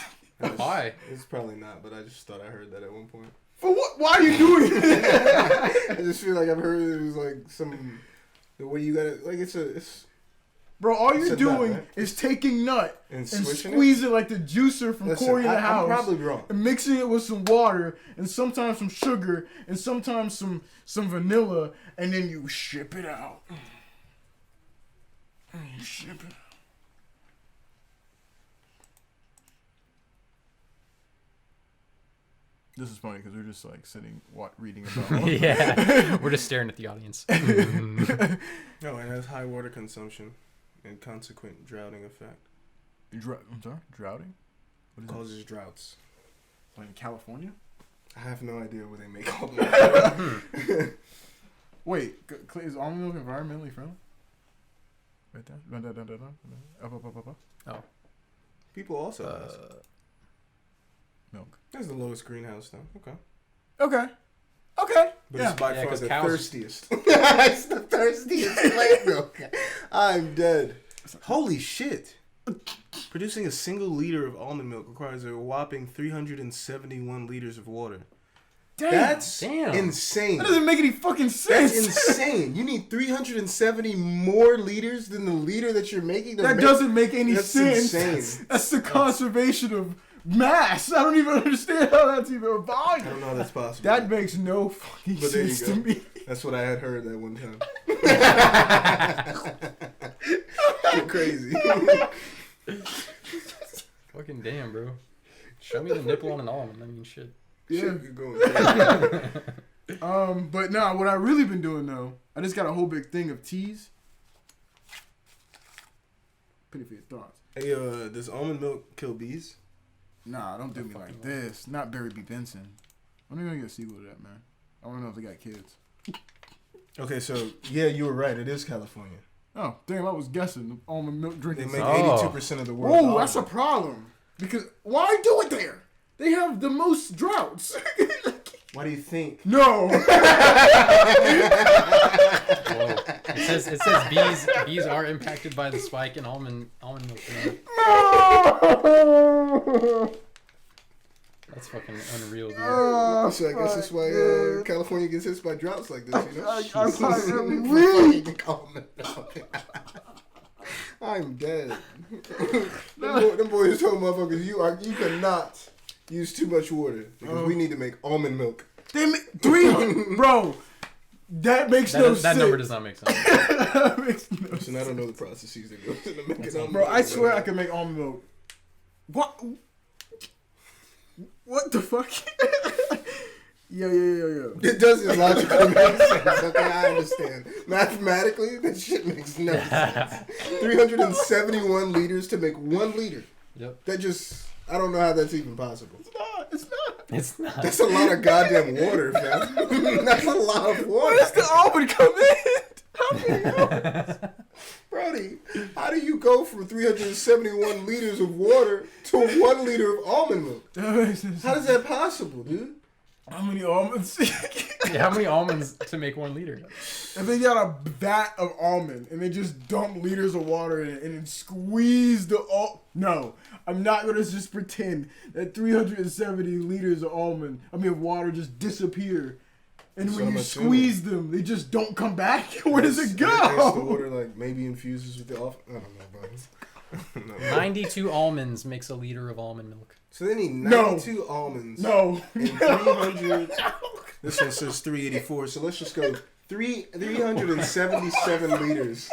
Why? It's probably not, but I just thought I heard that at one point. For what? Why are you doing it? I just feel like I've heard it was like the way you got it. Like it's. Bro, all you're It's a doing nut, right? is taking nut And and swishing squeezing like the juicer from Corey in the house. I'm probably wrong. And mixing it with some water and sometimes some sugar and sometimes some vanilla, and then you ship it out. You ship it. This is funny because we're just like sitting, reading about. Yeah, we're just staring at the audience. No, it has high water consumption and consequent droughting effect. I'm sorry, droughting. What is Causes droughts. Like in California? I have no idea where they make all that. Wait, is almond milk environmentally friendly? Right there. Up. Oh, People also ask. Milk. That's the lowest greenhouse though. Okay. Okay. But Yeah. it's by Yeah, far 'cause the cows- thirstiest. It's the thirstiest plant milk. I'm dead. Holy shit. Producing a single liter of almond milk requires a whopping 371 liters of water. That's insane. That doesn't make any fucking sense. That's insane. You need 370 more liters than the liter that you're making. That doesn't make any sense. Insane. That's the conservation of mass. I don't even understand how that's even a volume. I don't know how that's possible. That makes no fucking But there you sense to go. me. That's what I had heard that one time. You're crazy. fucking damn, bro. Show me the nipple on an almond. I mean, shit. Yeah. Shit, you're going crazy. But no, what I really been doing though, I just got a whole big thing of teas. Pity for your thoughts. Hey, does almond milk kill bees? Nah, don't do me like this. Not Barry B. Benson. When are you gonna get a sequel to that, man? I wanna know if they got kids. Okay, so yeah, you were right. It is California. Oh, damn, I was guessing. The almond milk They drinking. make Oh. 82% of the world. Oh, that's a problem. Because why do it there? They have the most droughts. Why do you think? No. Whoa. It says bees are impacted by the spike in almond milk. That's fucking unreal, dude. So I guess that's why California gets hit by droughts like this, you know? I'm probably really weak. I'm dead. them boys told motherfuckers, you cannot use too much water because we need to make almond milk Bro, that makes no sense. That number does not make sense. That makes no sense. And I don't know the processes that go into making almond Bro, milk. I swear I can make almond milk. What the fuck? Yo. It doesn't logically make sense. Okay, I understand. Mathematically, that shit makes no sense. 371 liters to make 1 liter. Yep. That just, I don't know how that's even possible. It's not. That's a lot of goddamn water, fam. That's a lot of water. Where does the almond come in? How many almonds? Brody, how do you go from 371 liters of water to 1 liter of almond milk? How is that possible, dude? How many almonds? Yeah, how many almonds to make 1 liter? If they got a vat of almond and they just dump liters of water in it and then squeeze the No, I'm not gonna just pretend that 370 liters of water just disappear. And when you squeeze them, they just don't come back. Where does it go? The water like maybe infuses with the off. I don't know, bro. 92 almonds makes a liter of almond milk. So they need 92 almonds. No. And 300. This one says 384. So let's just go 377 liters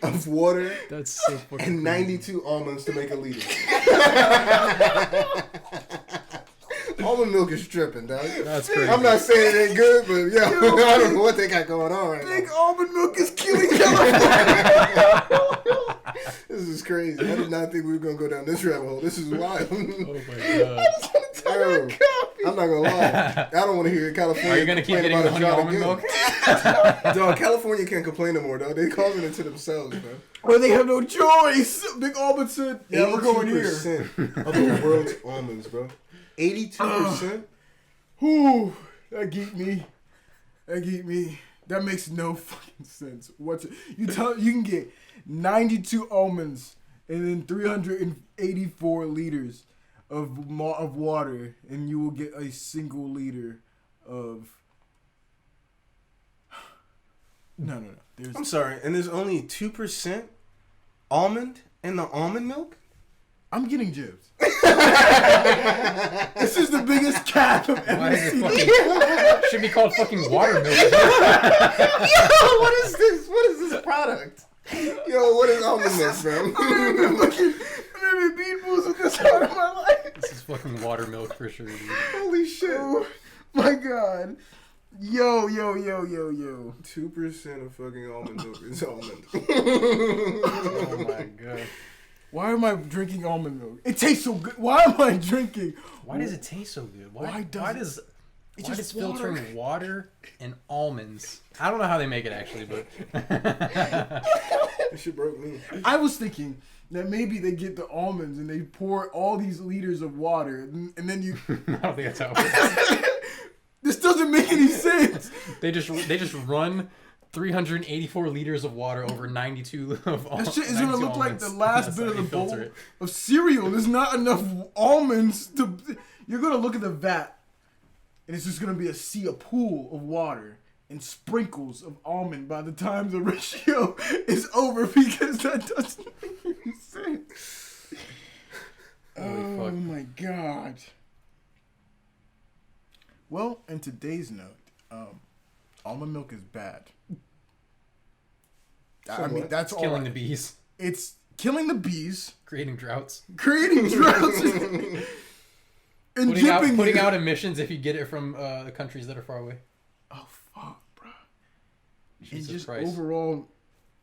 of water. That's so fucking and 92 almonds to make a liter. Almond milk is tripping, dog. That's crazy. I'm not saying it ain't good, but yo, I don't know what they got going on right Big now. almond milk is killing California. This is crazy. I did not think we were gonna go down this rabbit hole. This is wild. Oh my god. Yo, I'm not gonna lie. I don't want to hear California. Are you gonna keep complain getting about the honey a almond drought milk? Dog, California can't complain no more, dog. They causing it to themselves, bro. Well, they have no choice. Big almond said, yeah, we're going here. 82% of the world's almonds, bro. 82%. Whew, that geeked me. That makes no fucking sense. You can get 92 almonds and then 384 liters of water, and you will get a single liter of. No. I'm sorry, and there's only 2% almond in the almond milk? I'm getting jibs. This is the biggest cap I've ever seen. Should be called fucking water milk. Yo, what is this? What is this product? Yo, what is almond milk, bro? I've never been bean boozled with this hard in my life. This is fucking water milk for sure, dude. Holy shit. Oh my god. Yo. 2% of fucking almond milk is almond. Oh my god. Why am I drinking almond milk? It tastes so good. Why am I drinking? Why does it taste so good? Why does just filtering water and almonds? I don't know how they make it actually, but This shit broke me. I was thinking that maybe they get the almonds and they pour all these liters of water and then you. I don't think that's how it works. This doesn't make any sense. They just run 384 liters of water over 92 of almonds. That shit is gonna look like the last bit of the bowl of cereal. There's not enough almonds to. You're gonna look at the vat, and it's just gonna be a pool of water and sprinkles of almond by the time the ratio is over, because that doesn't make any sense. Oh my god. Well, in today's note, almond milk is bad. I mean, that's all. Killing the bees. It's killing the bees, Creating droughts. and Putting out emissions if you get it from the countries that are far away. Oh fuck, bro! Jesus and just Christ. overall,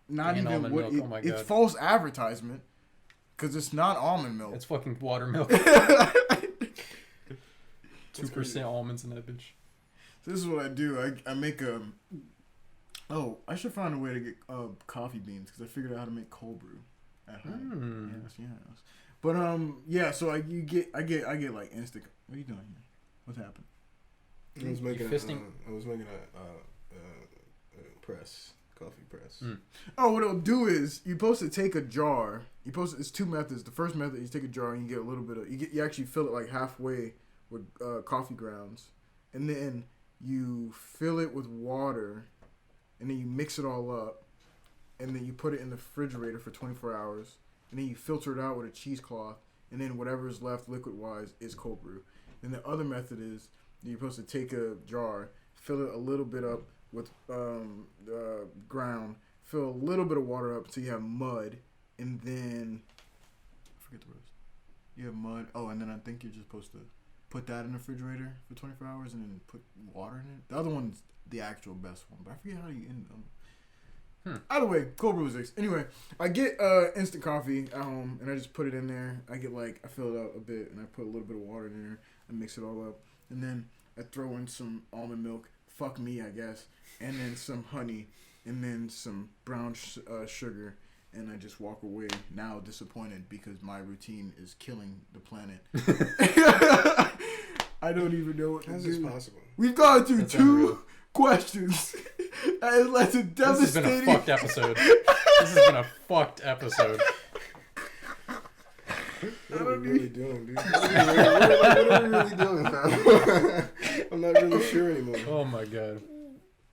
not And even almond what milk, oh my it's God. false advertisement, because it's not almond milk. It's fucking water milk. 2% almonds in that bitch. So this is what I do. I make a. Oh, I should find a way to get coffee beans, because I figured out how to make cold brew at home. Yes. But yeah. So I get like instant. What are you doing here? What's happened? I was making fisting? a press, coffee press. Oh, what it'll do is you're supposed to take a jar. It's 2 methods. The first method is you take a jar and you get a little bit of. You actually fill it like halfway with coffee grounds, and then you fill it with water, and then you mix it all up, and then you put it in the refrigerator for 24 hours, and then you filter it out with a cheesecloth, and then whatever is left liquid-wise is cold brew. And the other method is You're supposed to take a jar, fill it a little bit up with ground, fill a little bit of water up so you have mud, and then I forget the rest. You have mud. Oh, and then I think you're just supposed to put that in the refrigerator for 24 hours and then put water in it. The other one's the actual best one, but I forget how you end them. Either way, cold brew is 6. Anyway, I get instant coffee at home and I just put it in there. I fill it up a bit and I put a little bit of water in there and mix it all up. And then I throw in some almond milk. Fuck me, I guess. And then some honey and then some brown sugar. And I just walk away now disappointed because my routine is killing the planet. I don't even know what to do. How's this possible? We've gone through two questions. That has led to devastating. This has been a fucked episode. This has been a fucked episode. What are we really doing, dude? What are we really doing, man? I'm not really sure anymore. Oh my god.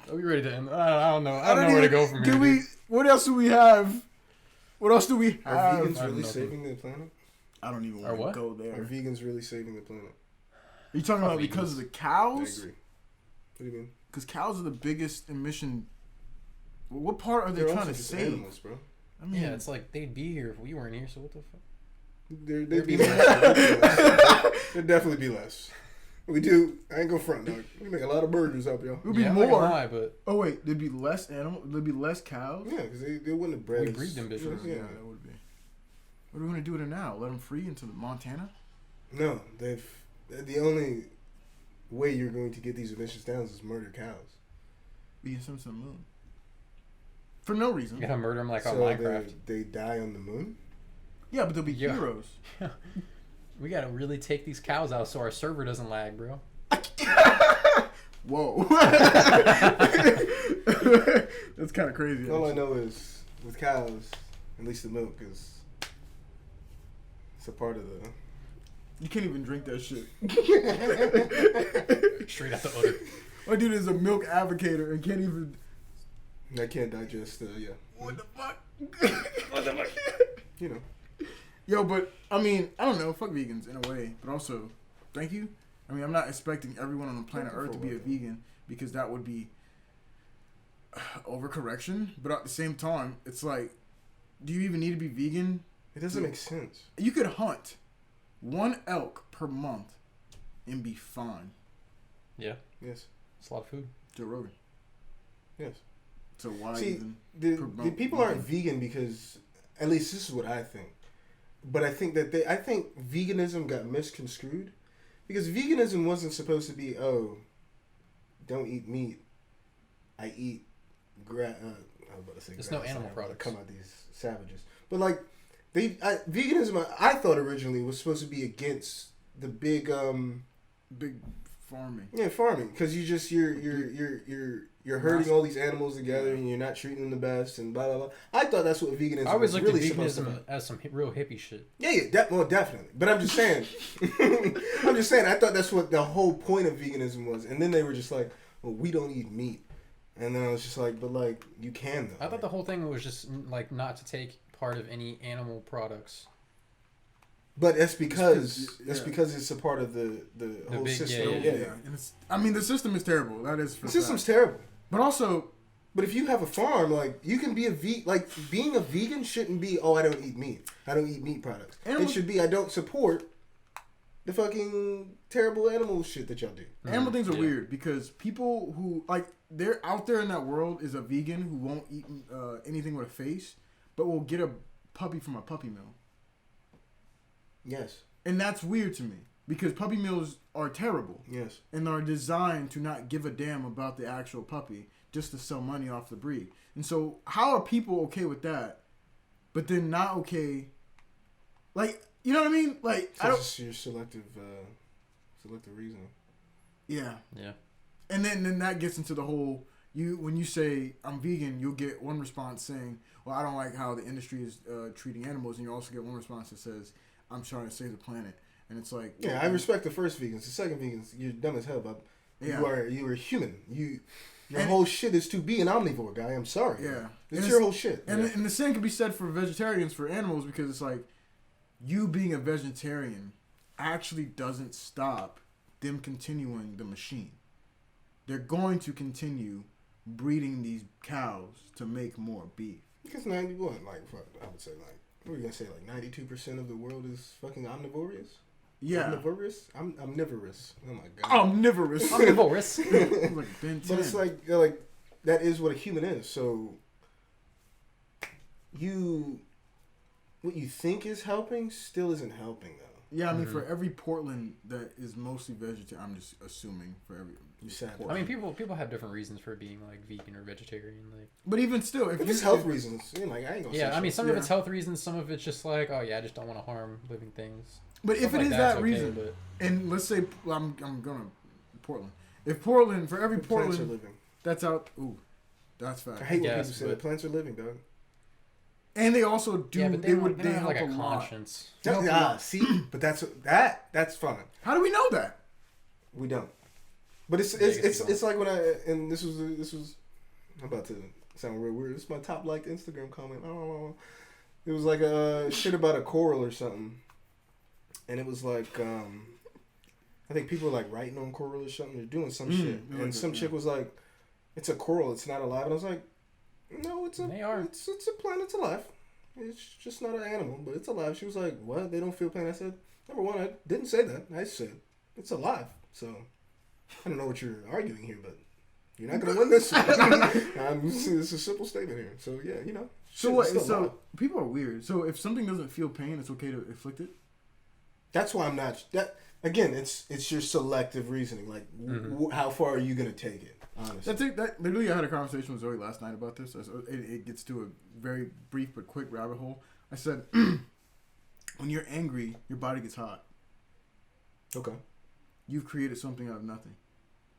Are we ready to end? I don't know. I don't know where to go from here. Dude. What else do we have? What else do we have? Are vegans really saving the planet? I don't even want to go there. Are vegans really saving the planet? Are you talking about because of the cows? I agree. What do you mean? Because cows are the biggest emission. What part are they trying to save? Animals, bro. I mean, yeah, it's like they'd be here if we weren't here. So what the fuck? There'd be less. There'd definitely be less. We do. I ain't gonna front, dog. We make a lot of burgers up, y'all. It'd be more. But oh wait, there'd be less animals. There'd be less cows. Yeah, because they wouldn't have bred. We breed them bitches. Yeah, that would be. What are we gonna do with it now? Let them free into Montana? No, the only way you're going to get these emissions down is murder cows. We send them to the moon. For no reason. You gotta murder them like on Minecraft. They die on the moon? Yeah, but they'll be heroes. We gotta really take these cows out so our server doesn't lag, bro. Whoa. That's kind of crazy. All I know is, with cows, at least the milk is... It's a part of the... You can't even drink that shit. Straight out the udder. My dude is a milk advocator and can't even... I can't digest, yeah. What the fuck? What the fuck? You know. Yo, but, I mean, I don't know. Fuck vegans in a way. But also, thank you. I mean, I'm not expecting everyone on the planet Earth to be a vegan because that would be overcorrection. But at the same time, it's like, do you even need to be vegan? It doesn't make sense. You could hunt 1 elk per month and be fine. Yeah. Yes. It's a lot of food. Joe Rogan. Yes. So why even the people aren't vegan because, at least this is what I think. But I think that I think veganism got misconstrued because veganism wasn't supposed to be, don't eat meat. I eat I was about to say there's no animal products. Come out these savages. But like veganism I thought originally was supposed to be against the big farming. Yeah, farming, because you're herding all these animals together and you're not treating them the best and blah blah blah. I thought that's what veganism. I always was looked really at veganism as some real hippie shit. Yeah, definitely. But I'm just saying, I thought that's what the whole point of veganism was, and then they were just like, well, we don't eat meat, and then I was just like, but like you can though. I thought the whole thing was just like not to take part of any animal products. But that's because it's a part of the whole big, system. Yeah. I mean, the system is terrible. That is. The system's terrible. But also, if you have a farm, like you can be being a vegan shouldn't be, I don't eat meat. I don't eat meat products. It should be, I don't support the fucking terrible animal shit that y'all do. Animal things are weird because people who they're out there in that world is a vegan who won't eat anything with a face, but will get a puppy from a puppy mill. Yes. And that's weird to me because puppy mills are terrible. Yes. And are designed to not give a damn about the actual puppy, just to sell money off the breed. And so how are people okay with that, but then not okay? Like, you know what I mean? Like, I don't. It's your selective reasoning. Yeah. Yeah. And then that gets into the whole, when you say I'm vegan, you'll get one response saying, well, I don't like how the industry is treating animals, and you also get one response that says, I'm trying to save the planet. And it's like, yeah, I respect the first vegans. The second vegans, you're dumb as hell, but you are human. Your whole shit is to be an omnivore guy. I'm sorry. Yeah. It's your whole shit. And the same can be said for vegetarians, for animals, because it's like, you being a vegetarian actually doesn't stop them continuing the machine. They're going to continue breeding these cows to make more beef. Because 91, like, fuck, I would say, like, what are you gonna say, like 92% of the world is fucking omnivorous? Yeah. Omnivorous? Omnivorous. Oh my god. Omnivorous. Omnivorous. Like Ben 10. But it's like that is what a human is. So what you think is helping still isn't helping though. Yeah, I mean, for every Portland that is mostly vegetarian, I'm just assuming for every. I mean, people have different reasons for being like vegan or vegetarian, like. But even still, if it's health reasons, you know, like I ain't gonna. Yeah, I mean, some of it's health reasons, some of it's just like, oh yeah, I just don't want to harm living things. But Stuff if it like is that's that okay, reason, but... and let's say I'm gonna Portland. If Portland for every plants Portland are living. That's out. Ooh, that's fact. I hate when people say that plants are living, dog. And they also do. Yeah, but they have help like a lot. conscience. See, but that's fine. How do we know that? We don't. But it's like when this was I'm about to sound real weird. This is my top liked Instagram comment. Oh, it was like a shit about a coral or something, and it was like I think people were like writing on coral or something. They're doing some shit, and some chick was like, "It's a coral. It's not alive." And I was like, "No, it's a plant. It's alive. It's just not an animal, but it's alive." She was like, "What? They don't feel pain?" I said, "Number one, I didn't say that. I said it's alive." So I don't know what you're arguing here, but you're not gonna win this. It's a simple statement here. So yeah, you know. So what? So alive. People are weird. So if something doesn't feel pain, it's okay to inflict it. That's why I'm not. That again, it's your selective reasoning. Like, how far are you gonna take it? Honestly, that literally, I had a conversation with Zoe last night about this. It gets to a very brief but quick rabbit hole. I said, when you're angry, your body gets hot. Okay. You've created something out of nothing.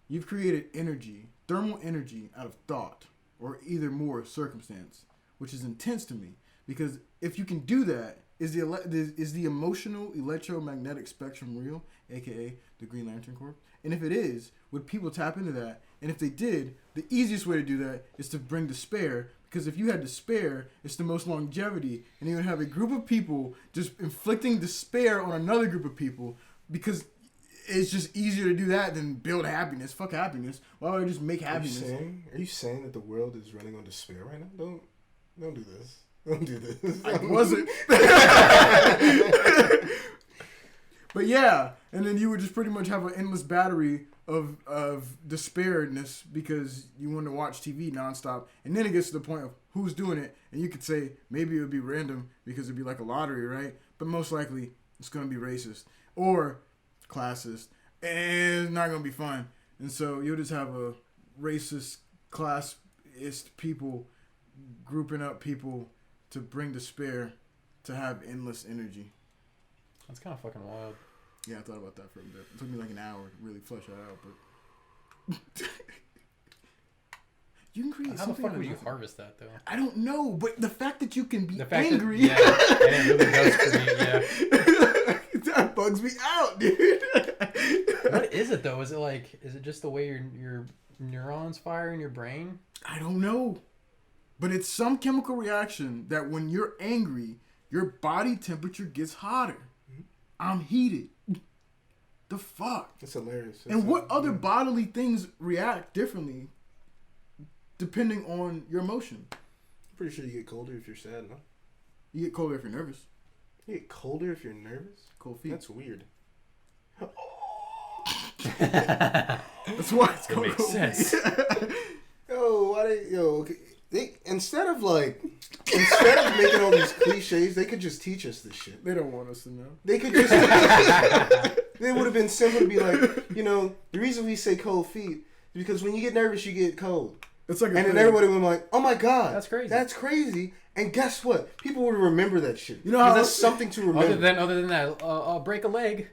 You've created energy, thermal energy, out of thought, or either more circumstance, which is intense to me. Because if you can do that, is the emotional electromagnetic spectrum real, aka the Green Lantern Corps? And if it is, would people tap into that? And if they did, the easiest way to do that is to bring despair. Because if you had despair, it's the most longevity. And you would have a group of people just inflicting despair on another group of people. Because it's just easier to do that than build happiness. Fuck happiness. Why would I just make happiness? Are you saying that the world is running on despair right now? Don't do this. Don't do this. I wasn't. But yeah, and then you would just pretty much have an endless battery of despairedness because you want to watch TV nonstop. And then it gets to the point of who's doing it. And you could say maybe it would be random because it'd be like a lottery, right? But most likely it's going to be racist or classist. And it's not going to be fun. And so you'll just have a racist, classist people grouping up people to bring despair to have endless energy. That's kind of fucking wild. Yeah, I thought about that for a bit. It took me like an hour to really flesh that out, but you can create How something. How the fuck would you harvest that though? I don't know, but the fact that you can be angry, yeah, it really does for me. Yeah, that bugs me out, dude. What is it though? Is it just the way your neurons fire in your brain? I don't know, but it's some chemical reaction that when you're angry, your body temperature gets hotter. I'm heated. The fuck? It's hilarious. And what other bodily things react differently depending on your emotion? I'm pretty sure you get colder if you're sad, no? You get colder if you're nervous. You get colder if you're nervous? Cold feet. That's weird. That's why it's called makes cold sense. feet. Instead of making all these cliches, they could just teach us this shit. They don't want us to know. They could just. It would have been simple to be like, the reason we say cold feet is because when you get nervous, you get cold. It's like, and then everybody would be like, "Oh my god, that's crazy." That's crazy. And guess what? People would remember that shit. You know how that's something to remember. Other than that, I'll break a leg.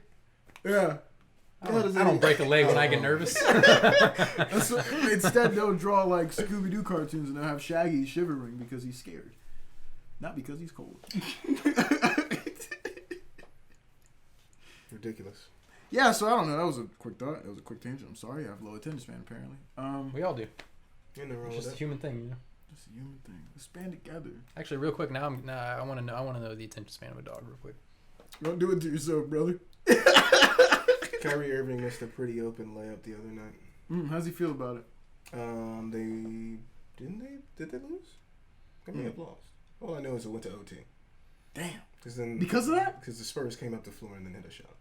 Yeah. I don't break a leg when I get nervous. Instead, they'll draw like Scooby-Doo cartoons and they'll have Shaggy shivering because he's scared. Not because he's cold. Ridiculous. Yeah, so I don't know. That was a quick thought. It was a quick tangent. I'm sorry. I have low attention span, apparently. We all do. It's just a human thing, Just a human thing. Let's band together. Actually, real quick, I want to know the attention span of a dog real quick. Don't do it to yourself, brother. Kyrie Irving missed a pretty open layup the other night. How's he feel about it? Did they lose? They may have lost. All I know is it went to OT. Damn. Because of that? Because the Spurs came up the floor and then hit a shot.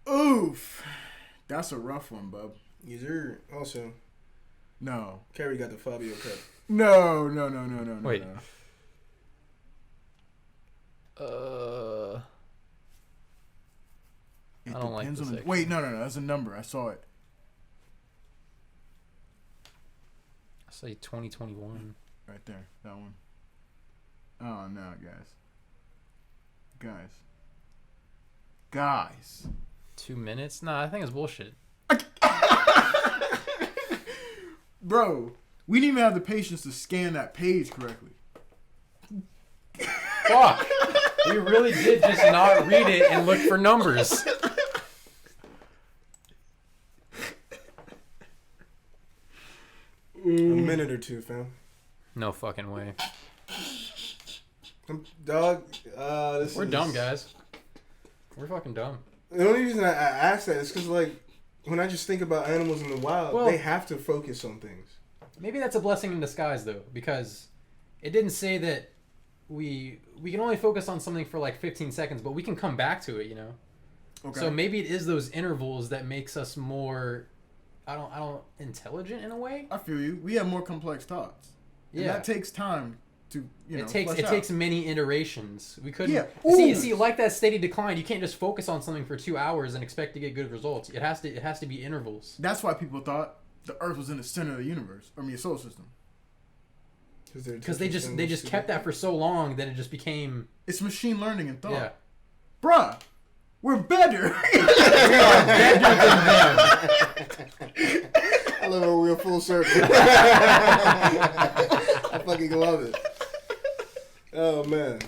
Oof. That's a rough one, bub. User also. No. Kyrie got the Fabio cut. No. Wait. No. I don't like this. Wait, no. That's a number. I saw it. I say 2021. Right there. That one. Oh, no, guys. 2 minutes? Nah, I think it's bullshit. Bro, we didn't even have the patience to scan that page correctly. Fuck. We really did just not read it and look for numbers. A minute or two, fam. No fucking way. Dog, We're dumb, guys. We're fucking dumb. The only reason I ask that is because, like, when I just think about animals in the wild, they have to focus on things. Maybe that's a blessing in disguise, though, because it didn't say that we can only focus on something for like 15 seconds, but we can come back to it, you know? Okay. So maybe it is those intervals that makes us more, I don't intelligent in a way? I feel you. We have more complex thoughts. And that takes time to, it takes many iterations. We couldn't see like that steady decline. You can't just focus on something for 2 hours and expect to get good results. It has to be intervals. That's why people thought the Earth was in the center of the universe, the solar system. Because they just kept that for so long that it just became. It's machine learning and thought. Yeah, bruh, we're better. We are better than them. I love how we're full circle. I fucking love it. Oh man.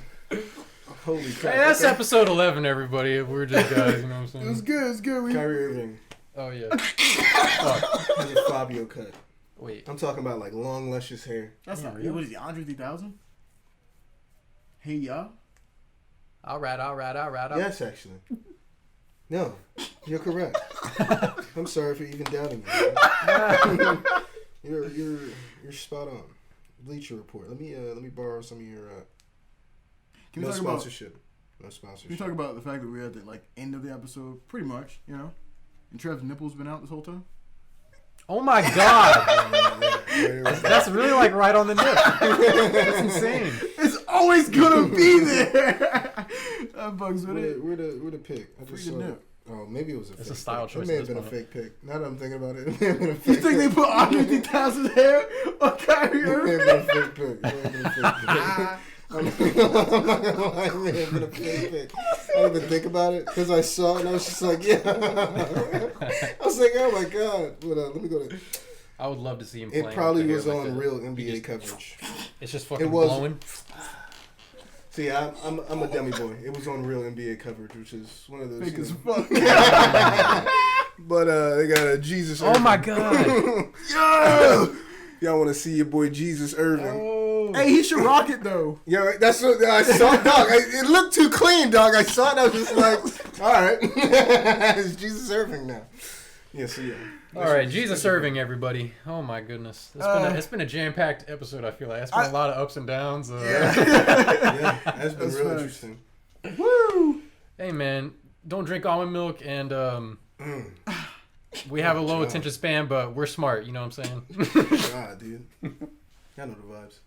Holy crap. Hey, that's episode 11, everybody. We're just guys, you know what I'm saying? It was good. Kyrie Irving. Oh, yeah. Has a Fabio cut. Wait. I'm talking about like long, luscious hair. That's not real. What is he, Andre 3000? Hey, y'all. All right. Yes, actually. No, you're correct. I'm sorry for even doubting you. You're spot on. Bleacher Report. Let me borrow some of your. Can we no talk sponsorship. No sponsorship. Can we talk about the fact that we're at the end of the episode, pretty much, you know, and Trev's nipple's been out this whole time. Oh my god! That's really like right on the nip. That's insane. It's always gonna be there. That bugs with it. Where the pic? I just saw it. Oh, maybe it was a fake. It's a style choice. It may have been a fake pic. Now that I'm thinking about it, it may have been a fake pic. You think they put Andre 3000 hair on Kyrie Irving? It may have been a fake pic. I'm not gonna lie, it may have been a fake pic. I didn't even think about it because I saw it and I was just like, yeah. I was like, oh my god. But, let me go to. I would love to see him. It probably was on real NBA coverage. It's just fucking blowing. See, I'm a dummy boy. It was on real NBA coverage, which is one of those. Fake as fuck. But they got a Jesus. Oh my god. Yo! Y'all want to see your boy Jesus Irving? Oh. Hey, he should rock it though. Yeah, that's what I saw, dog. It looked too clean, dog. I saw it. I was just like, all right, it's Jesus Irving now. Yeah, so yeah. All right, Jesus Irving, everybody. Oh my goodness, it's been a jam-packed episode. I feel like it's been a lot of ups and downs. Yeah, that's been real interesting. Woo! Hey man, don't drink almond milk, and we have a low attention span, but we're smart. You know what I'm saying? God, dude. I know the vibes.